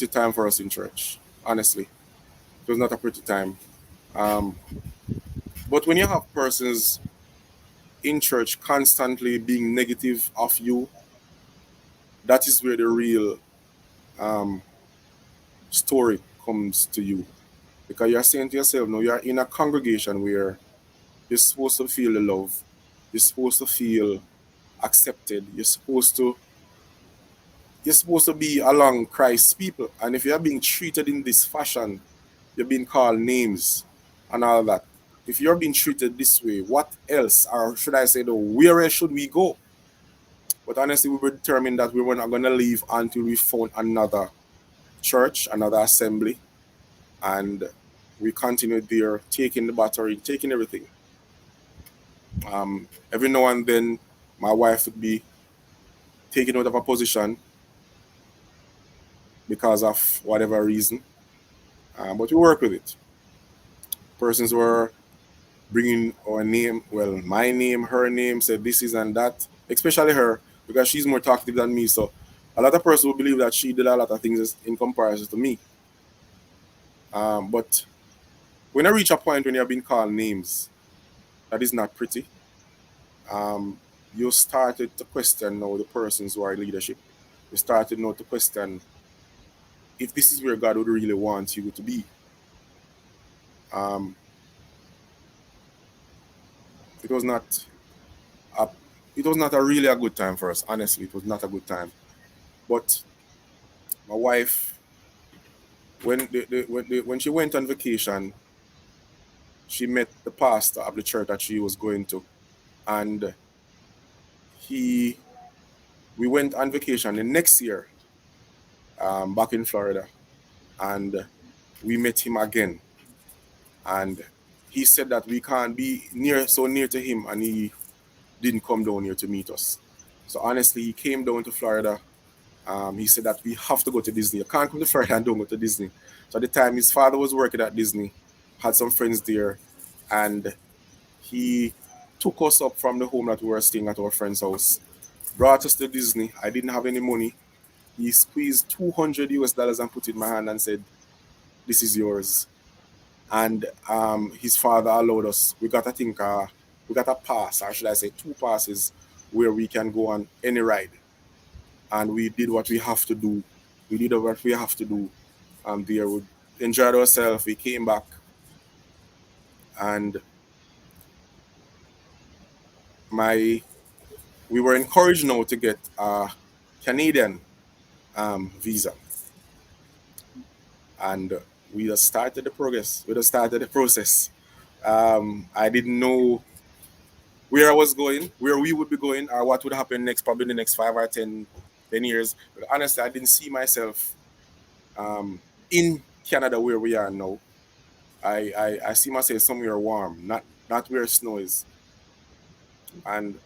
C: time for us in church, honestly. It was not a pretty time. But when you have persons in church constantly being negative of you, that is where the real story comes to you. Because you're saying to yourself, no, you're in a congregation where you're supposed to feel the love. You're supposed to feel accepted. You're supposed to be along Christ's people. And if you're being treated in this fashion, you're being called names and all that. If you're being treated this way, what else, or should I say, where else should we go? But honestly, we were determined that we were not going to leave until we found another church, another assembly. And we continued there, taking the battery, taking everything. Every now and then, my wife would be taken out of a position because of whatever reason. But we work with it. Persons were bringing our name, well, my name, her name, said this is and that, especially her, because she's more talkative than me. So a lot of persons will believe that she did a lot of things in comparison to me. But when I reach a point when you're being called names, that is not pretty. You started to question now the persons who are in leadership. You started now to question if this is where God would really want you to be. It was not a really a good time for us. Honestly, it was not a good time. But my wife, when she went on vacation, she met the pastor of the church that she was going to, and we went on vacation the next year, back in Florida, and we met him again. And he said that we can't be so near to him, and he didn't come down here to meet us. So honestly, he came down to Florida. He said that we have to go to Disney. You can't come to Florida and don't go to Disney. So at the time, his father was working at Disney, had some friends there, and he took us up from the home that we were staying at our friend's house, brought us to Disney. I didn't have any money. He squeezed $200 and put it in my hand and said, "This is yours." And his father allowed us. We got a pass, or should I say 2 passes, where we can go on any ride. and we did what we have to do. We did what we have to do. There we enjoyed ourselves. We came back, and my we were encouraged now to get a Canadian visa, and we just started the progress. We just started the process. I didn't know where I was going, where we would be going, or what would happen next, probably in the next 5 or 10 years. But honestly, I didn't see myself in Canada where we are now. I see myself somewhere warm, not where snow is. And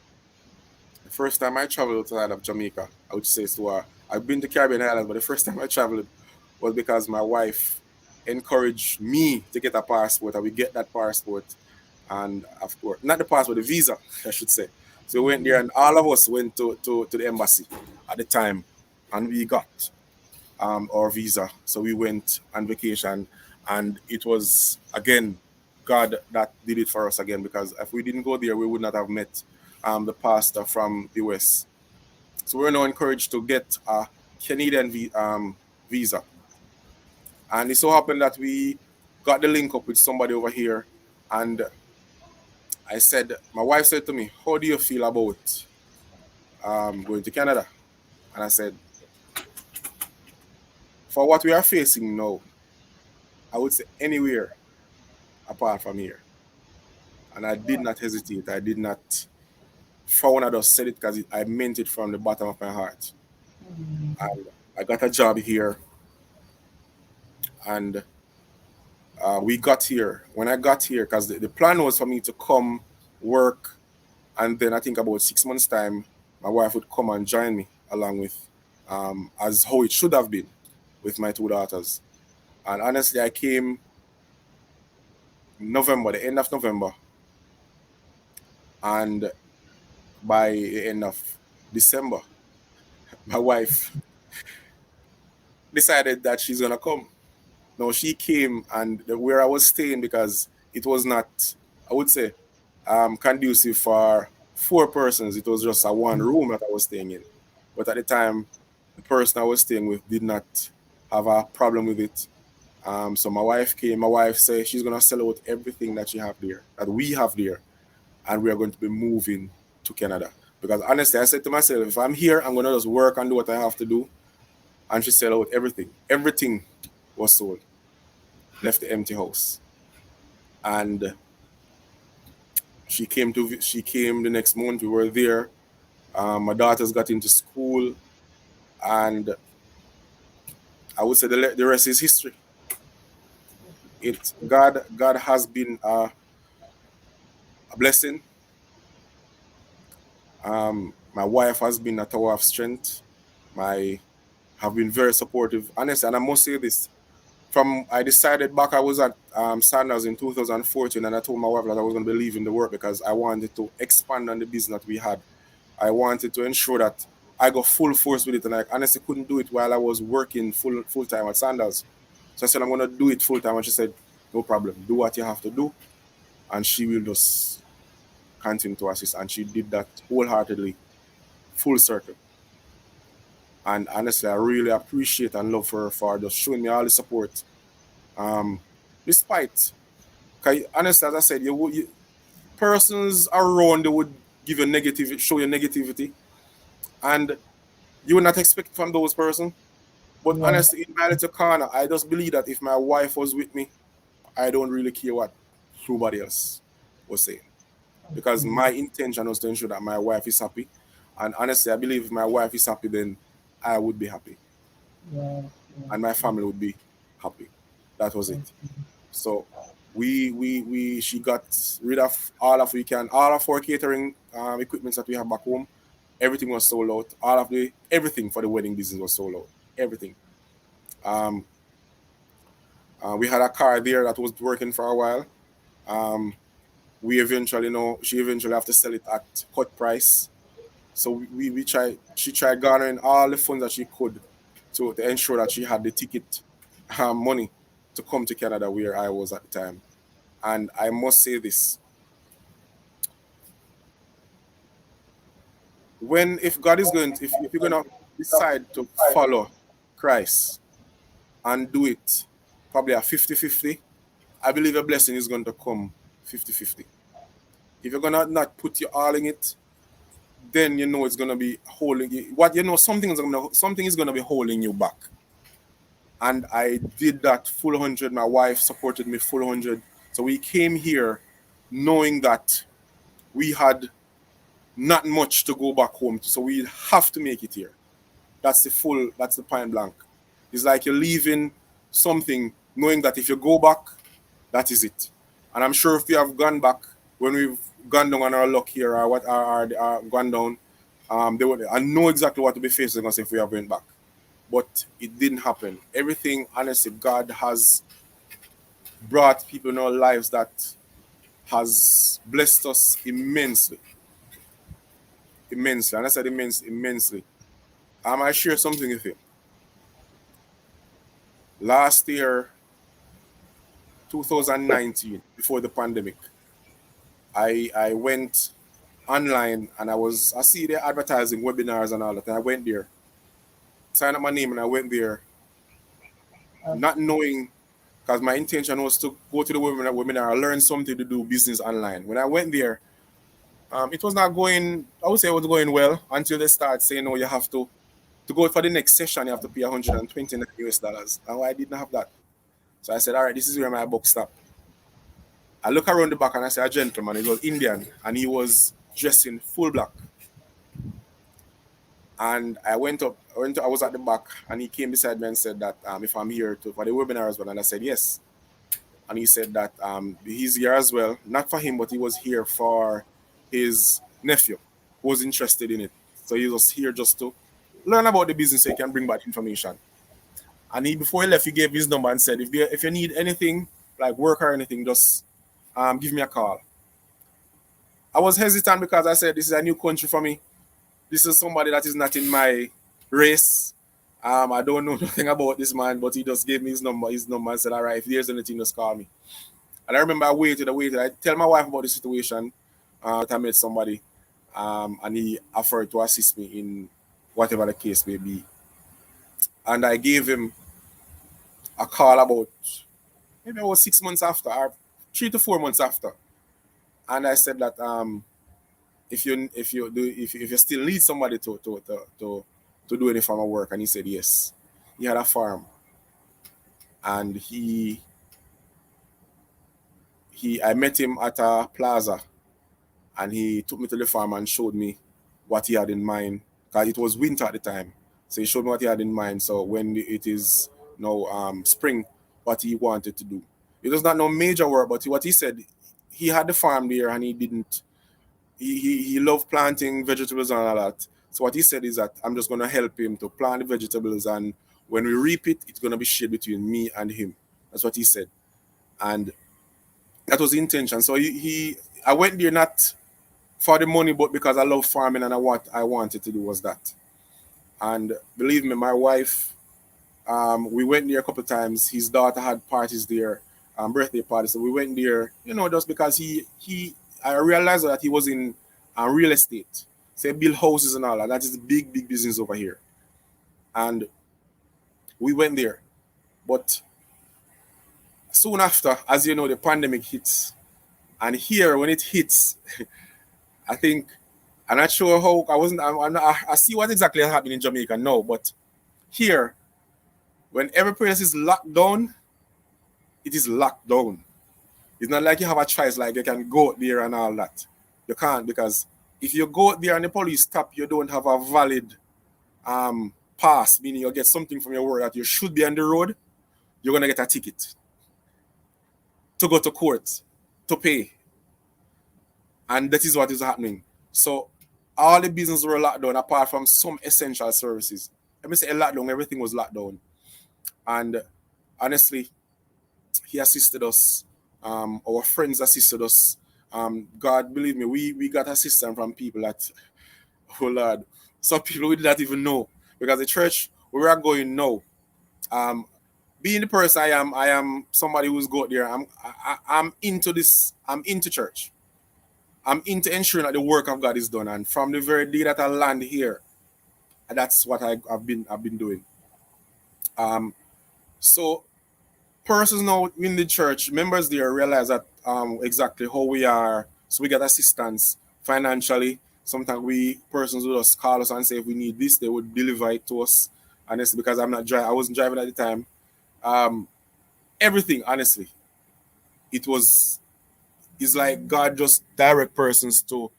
C: the first time I traveled outside of Jamaica, I would say so. I've been to Caribbean Islands, but the first time I traveled was because my wife encouraged me to get a passport, and we get that passport, and of course, not the passport, the visa, I should say. So we went there, and all of us went to the embassy at the time, and we got our visa. So we went on vacation, and it was again God that did it for us again, because if we didn't go there, we would not have met the pastor from the West. So we're now encouraged to get a Canadian visa, and it so happened that we got the link up with somebody over here, and my wife said to me, "How do you feel about going to Canada?" And I said, "For what we are facing now, I would say anywhere apart from here." And I did not hesitate. I did not frown. I just said it because I meant it from the bottom of my heart. And I got a job here, and we got here. When I got here, because the plan was for me to come work, and then I think about 6 months' time, my wife would come and join me along with, as how it should have been with my two daughters. And honestly, I came November, the end of November, and by the end of December, my wife decided that she's gonna come. Now she came, and where I was staying, because it was not, I would say, conducive for 4 persons. It was just a one room that I was staying in. But at the time, the person I was staying with did not have a problem with it. So my wife came. My wife said she's gonna sell out everything that she have there, that we have there, and we are going to be moving to Canada. Because honestly, I said to myself, if I'm here, I'm gonna just work and do what I have to do. And she sell out everything. Everything was sold. Left the empty house, and she came the next month. We were there. My daughters got into school, and I would say the rest is history. God has been a blessing. My wife has been a tower of strength. My have been very supportive, honestly, and I must say this. From I decided back, I was at Sanders in 2014, and I told my wife that I was going to be leaving the work because I wanted to expand on the business that we had. I wanted to ensure that I got full force with it, and I honestly couldn't do it while I was working full time at Sanders. So I said I'm going to do it full time, and she said, "No problem, do what you have to do, and she will just continue to assist." And she did that wholeheartedly, full circle. And honestly, I really appreciate and love her for just showing me all the support. Um, Despite, cause honestly, as I said, persons around, they would give you negative, show you negativity, and you would not expect from those persons. But
B: Yeah.
C: honestly, in my little corner, I just believe that if my wife was with me, I don't really care what nobody else was saying, because
B: Okay.
C: my intention was to ensure that my wife is happy. And honestly, I believe if my wife is happy, then I would be happy,
B: Yes.
C: and my
B: Yes.
C: family would be happy. That was it.
B: Yes.
C: So she got rid of all of our catering equipment that we have back home. Everything was sold out. All of the everything for the wedding business was sold out. Everything. Um, we had a car there that was working for a while. Um, we eventually, she eventually have to sell it at cut price. So we tried. She tried garnering all the funds that she could to ensure that she had the ticket money to come to Canada where I was at the time. And I must say this: when if God is going to, if you're gonna decide to follow Christ and do it probably a 50-50, I believe a blessing is going to come 50-50. If you're going to not put your all in it, then you know it's going to be holding you. Something is going to be holding you back. And I did that full 100. My wife supported me full 100. So we came here knowing that we had not much to go back home to. So we have to make it here. That's the point blank. It's like you're leaving something knowing that if you go back, that is it. And I'm sure if we have gone back, when we've gone down on our luck here or what are gone down, I know exactly what to be facing us if we have went back. But it didn't happen. Everything, honestly, God has brought people in our lives that has blessed us immensely. Immensely. And I said immensely. I share something with you. Last year, 2019, before the pandemic, I went online and I see they're advertising webinars and all that. And I went there, signed up my name, and I went there, not knowing, because my intention was to go to the webinar, learn something to do business online. When I went there, it was not going, I would say it was going well until they start saying, no, you have to go for the next session, you have to pay $129. And I didn't have that. So I said, all right, this is where my book stopped. I look around the back and I saw a gentleman. He was Indian and he was dressed in full black. And I was at the back and he came beside me and said that if I'm here for the webinar as well. And I said, yes. And he said that he's here as well, not for him, but he was here for his nephew who was interested in it. So he was here just to learn about the business so he can bring back information. And before he left, he gave his number and said, if you need anything, like work or anything, just give me a call. I was hesitant because I said, this is a new country for me. This is somebody that is not in my race. I don't know nothing about this man, but he just gave me his number and said, all right, if there's anything, just call me. And I remember I waited. I tell my wife about the situation. I met somebody, and he offered to assist me in whatever the case may be. And I gave him a call about maybe about 6 months after, or 3 to 4 months after. And I said that if you still need somebody to do any farm work, and he said yes. He had a farm, and I met him at a plaza, and he took me to the farm and showed me what he had in mind, because it was winter at the time. So he showed me what he had in mind. So when it is now spring, what he wanted to do. It was not no major work, but what he said, he had the farm there and he didn't. He loved planting vegetables and all that. So what he said is that I'm just going to help him to plant the vegetables, and when we reap it, it's going to be shared between me and him. That's what he said. And that was the intention. So I went there not for the money, but because I love farming and what I wanted to do was that. And believe me, my wife, we went there a couple of times. His daughter had parties there, birthday parties. So we went there, just because I realized that he was in real estate. So he built houses and all that. That is a big, big business over here. And we went there. But soon after, as you know, the pandemic hits. And here, when it hits, I think, I'm not sure how, I see what exactly happened in Jamaica now, but here, when every place is locked down, it is locked down. It's not like you have a choice, like you can go there and all that. You can't, because if you go there and the police stop, you don't have a valid pass, meaning you get something from your work that you should be on the road, you're going to get a ticket to go to court, to pay. And that is what is happening. So all the businesses were locked down apart from some essential services. Let me say locked down, everything was locked down. And honestly, he assisted us. Our friends assisted us. God, believe me, we got assistance from people that, oh Lord, some people we did not even know. Because the church where we are going now, being the person I am somebody who's got there. I'm into this. I'm into church. I'm into ensuring that the work of God is done. And from the very day that I land here, That's what I've been doing. So persons now in the church, members there realize that exactly how we are. So we get assistance financially. Sometimes persons will just call us and say if we need this, they would deliver it to us. And it's because I wasn't driving at the time. Everything, honestly, it was it's like God just direct persons to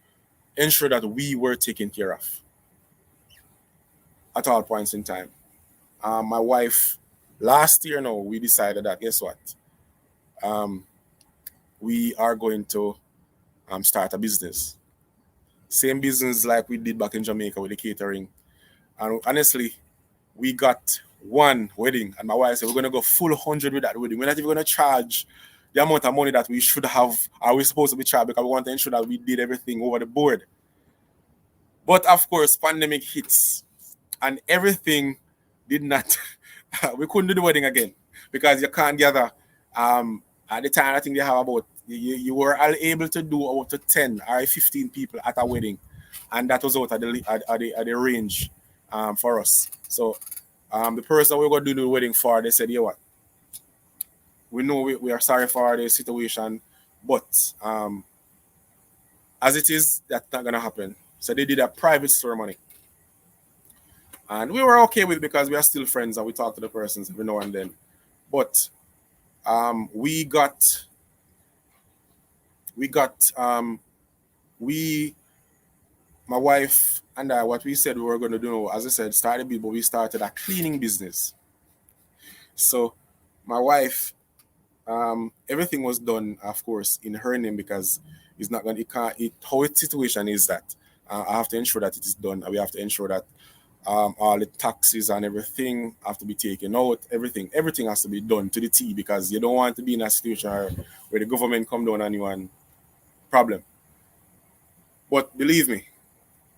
C: ensure that we were taken care of at all points in time. My wife, last year now, we decided that guess what? Um, we are going to start a business. Same business like we did back in Jamaica with the catering. And honestly, we got one wedding, and my wife said we're gonna go full 100 with that wedding. We're not even gonna charge the amount of money that we should have, are we supposed to be charged, because we want to ensure that we did everything over the board. But of course, pandemic hits, and everything did not. We couldn't do the wedding again because you can't gather. At the time, I think they have about you were able to do up to 10 or 15 people at a wedding, and that was out at the range for us. So the person we were going to do the wedding for, they said, "Yeah, what? We know we are sorry for the situation, but as it is, that's not going to happen." So they did a private ceremony. And we were okay with it because we are still friends and we talk to the persons every now and then. But we my wife and I, what we said we were going to do, as I said, but we started a cleaning business. So my wife, everything was done, of course, in her name because it's not going to, how its situation is that I have to ensure that it is done. We have to ensure that all the taxes and everything have to be taken out. Everything has to be done to the T because you don't want to be in a situation where the government come down on you and problem. But believe me,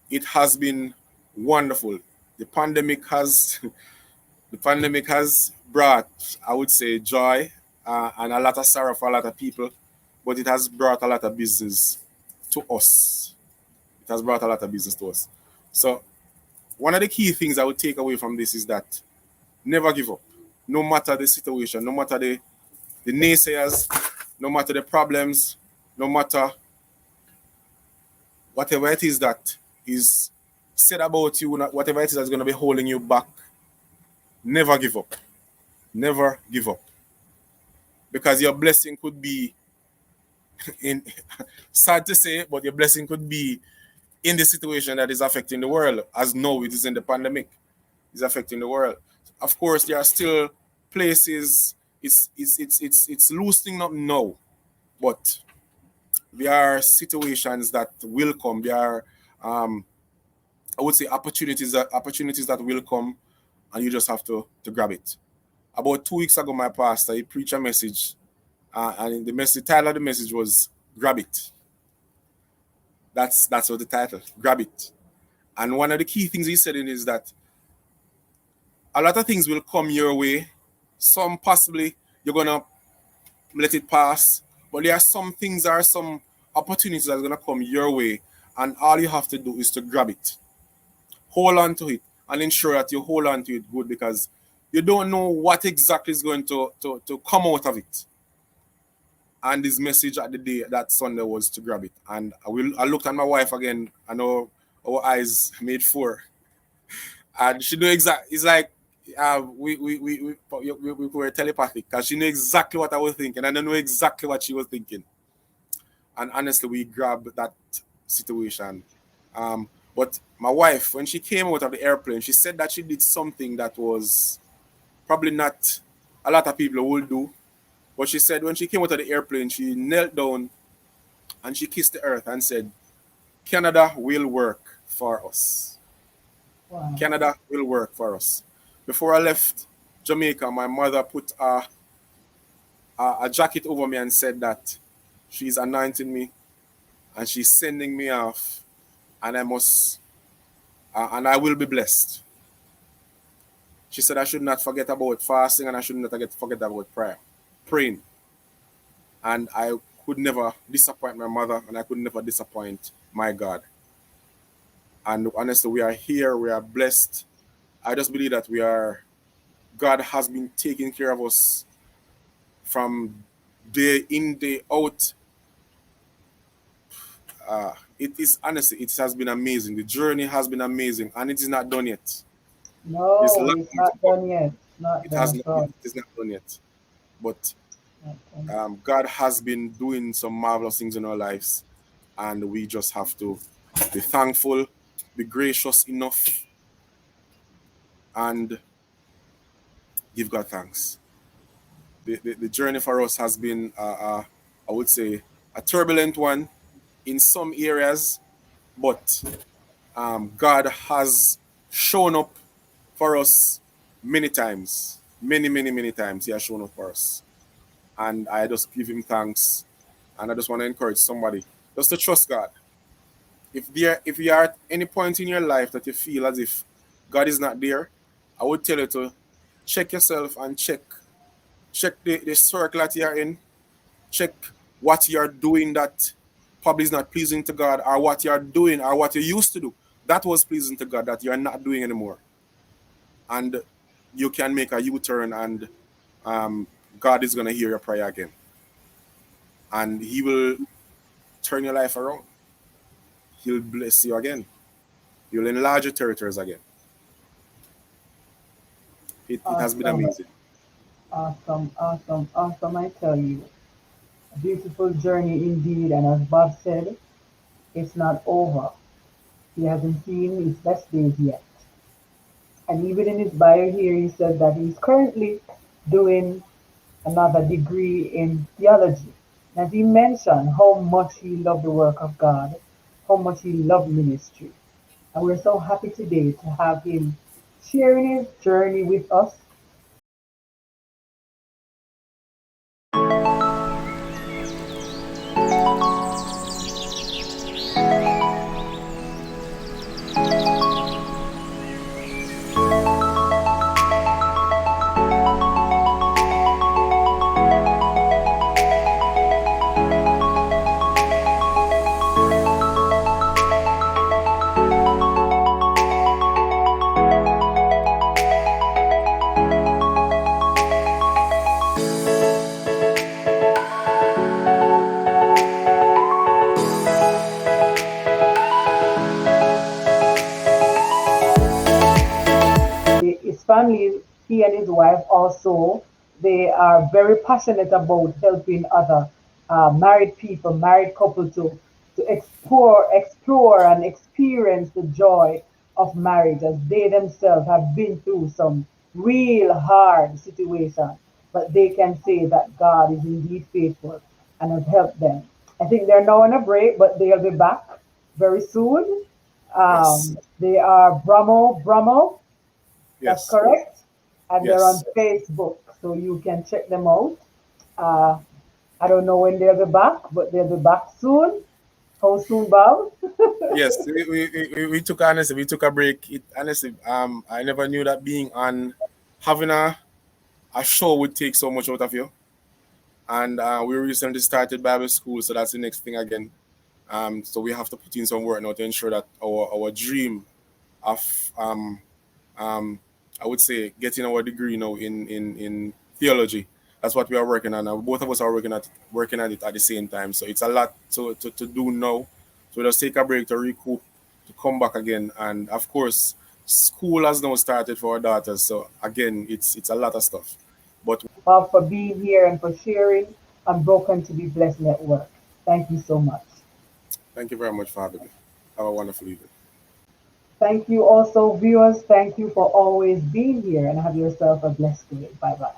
C: it has been wonderful. The pandemic has brought, I would say, joy and a lot of sorrow for a lot of people, but it has brought a lot of business to us. It has brought a lot of business to us. So one of the key things I would take away from this is that never give up. No matter the situation, no matter the naysayers, no matter the problems, no matter whatever it is that is said about you, whatever it is that's going to be holding you back, never give up. Never give up. Because your blessing could be in sad to say, but your blessing could be in the situation that is affecting the world, as now it is in the pandemic, is affecting the world. Of course, there are still places, it's loosening up now, but there are situations that will come. There are, I would say, opportunities that will come, and you just have to grab it. About 2 weeks ago, my pastor, he preached a message, and the title of the message was "Grab It." That's what the title, "Grab It." And one of the key things he said in is that a lot of things will come your way. Some possibly you're gonna let it pass, but there are some things, there are some opportunities that are gonna come your way, and all you have to do is to grab it, hold on to it, and ensure that you hold on to it good because you don't know what exactly is going to come out of it. And his message at the day that Sunday was to grab it. And I looked at my wife again. I know our eyes made four, and she knew exactly. It's like we were telepathic because she knew exactly what I was thinking, and I know exactly what she was thinking. And honestly, we grabbed that situation. But my wife, when she came out of the airplane, she said that she did something that was probably not a lot of people will do. But she said when she came out of the airplane, she knelt down and she kissed the earth and said, "Canada will work for us.
B: Wow.
C: Canada will work for us." Before I left Jamaica, my mother put a jacket over me and said that she's anointing me and she's sending me off, and and I will be blessed. She said I should not forget about fasting and I should not forget about prayer, praying. And I could never disappoint my mother and I could never disappoint my God. And honestly, we are here, we are blessed. I just believe that God has been taking care of us from day in, day out. It is honestly, it has been amazing. The journey has been amazing, and it is not done yet. There's a
B: No,
C: lot
B: it's
C: more to
B: not
C: come.
B: done yet. Not
C: It
B: done
C: has
B: at
C: not, it
B: all.
C: is not done yet. But
B: Not done.
C: God has been doing some marvelous things in our lives, and we just have to be thankful, be gracious enough, and give God thanks. The journey for us has been, I would say, a turbulent one in some areas, but God has shown up for us many times, many times. He has shown up for us, and I just give Him thanks. And I just want to encourage somebody just to trust God. If you are at any point in your life that you feel as if God is not there, I would tell you to check yourself and check the circle that you're in, check what you're doing that probably is not pleasing to God, or what you're doing or what you used to do that was pleasing to God that you're not doing anymore. And you can make a U-turn, and um, God is going to hear your prayer again. And He will turn your life around. He'll bless you again. He'll enlarge your territories again. It has been
B: Awesome.
C: amazing.
B: Awesome. Awesome. Awesome. I tell you. A beautiful journey indeed. And as Bob said, it's not over. He hasn't seen his best days yet. And even in his bio here, he said that he's currently doing another degree in theology. And he mentioned how much he loved the work of God, how much he loved ministry. And we're so happy today to have him sharing his journey with us. His family, he and his wife also, they are very passionate about helping other married people, married couple to explore and experience the joy of marriage as they themselves have been through some real hard situation. But they can say that God is indeed faithful and has helped them. I think they're now on a break, but they'll be back very soon.
C: Yes.
B: They are Bramo, that's
C: Yes.
B: correct. And they're on
C: Yes.
B: Facebook, so you can check them out. Uh, I don't know when they'll be back, but they'll be back soon. How soon, Bob?
C: Yes. We took honestly, we took a break. It honestly, I never knew that being on having a show would take so much out of you. And we recently started Bible school, so that's the next thing again. So we have to put in some work now to ensure that our dream of um, I would say getting our degree now in theology. That's what we are working on. Both of us are working at it at the same time. So it's a lot to do now. So we'll just take a break to recoup, to come back again. And of course, school has now started for our daughters. So again, it's a lot of stuff. But
B: Bob, for being here and for sharing Unbroken to be Blessed Network. Thank you so much.
C: thank you very much for having me. Have a wonderful evening.
B: Thank you also, viewers. Thank you for always being here and have yourself a blessed day. Bye bye.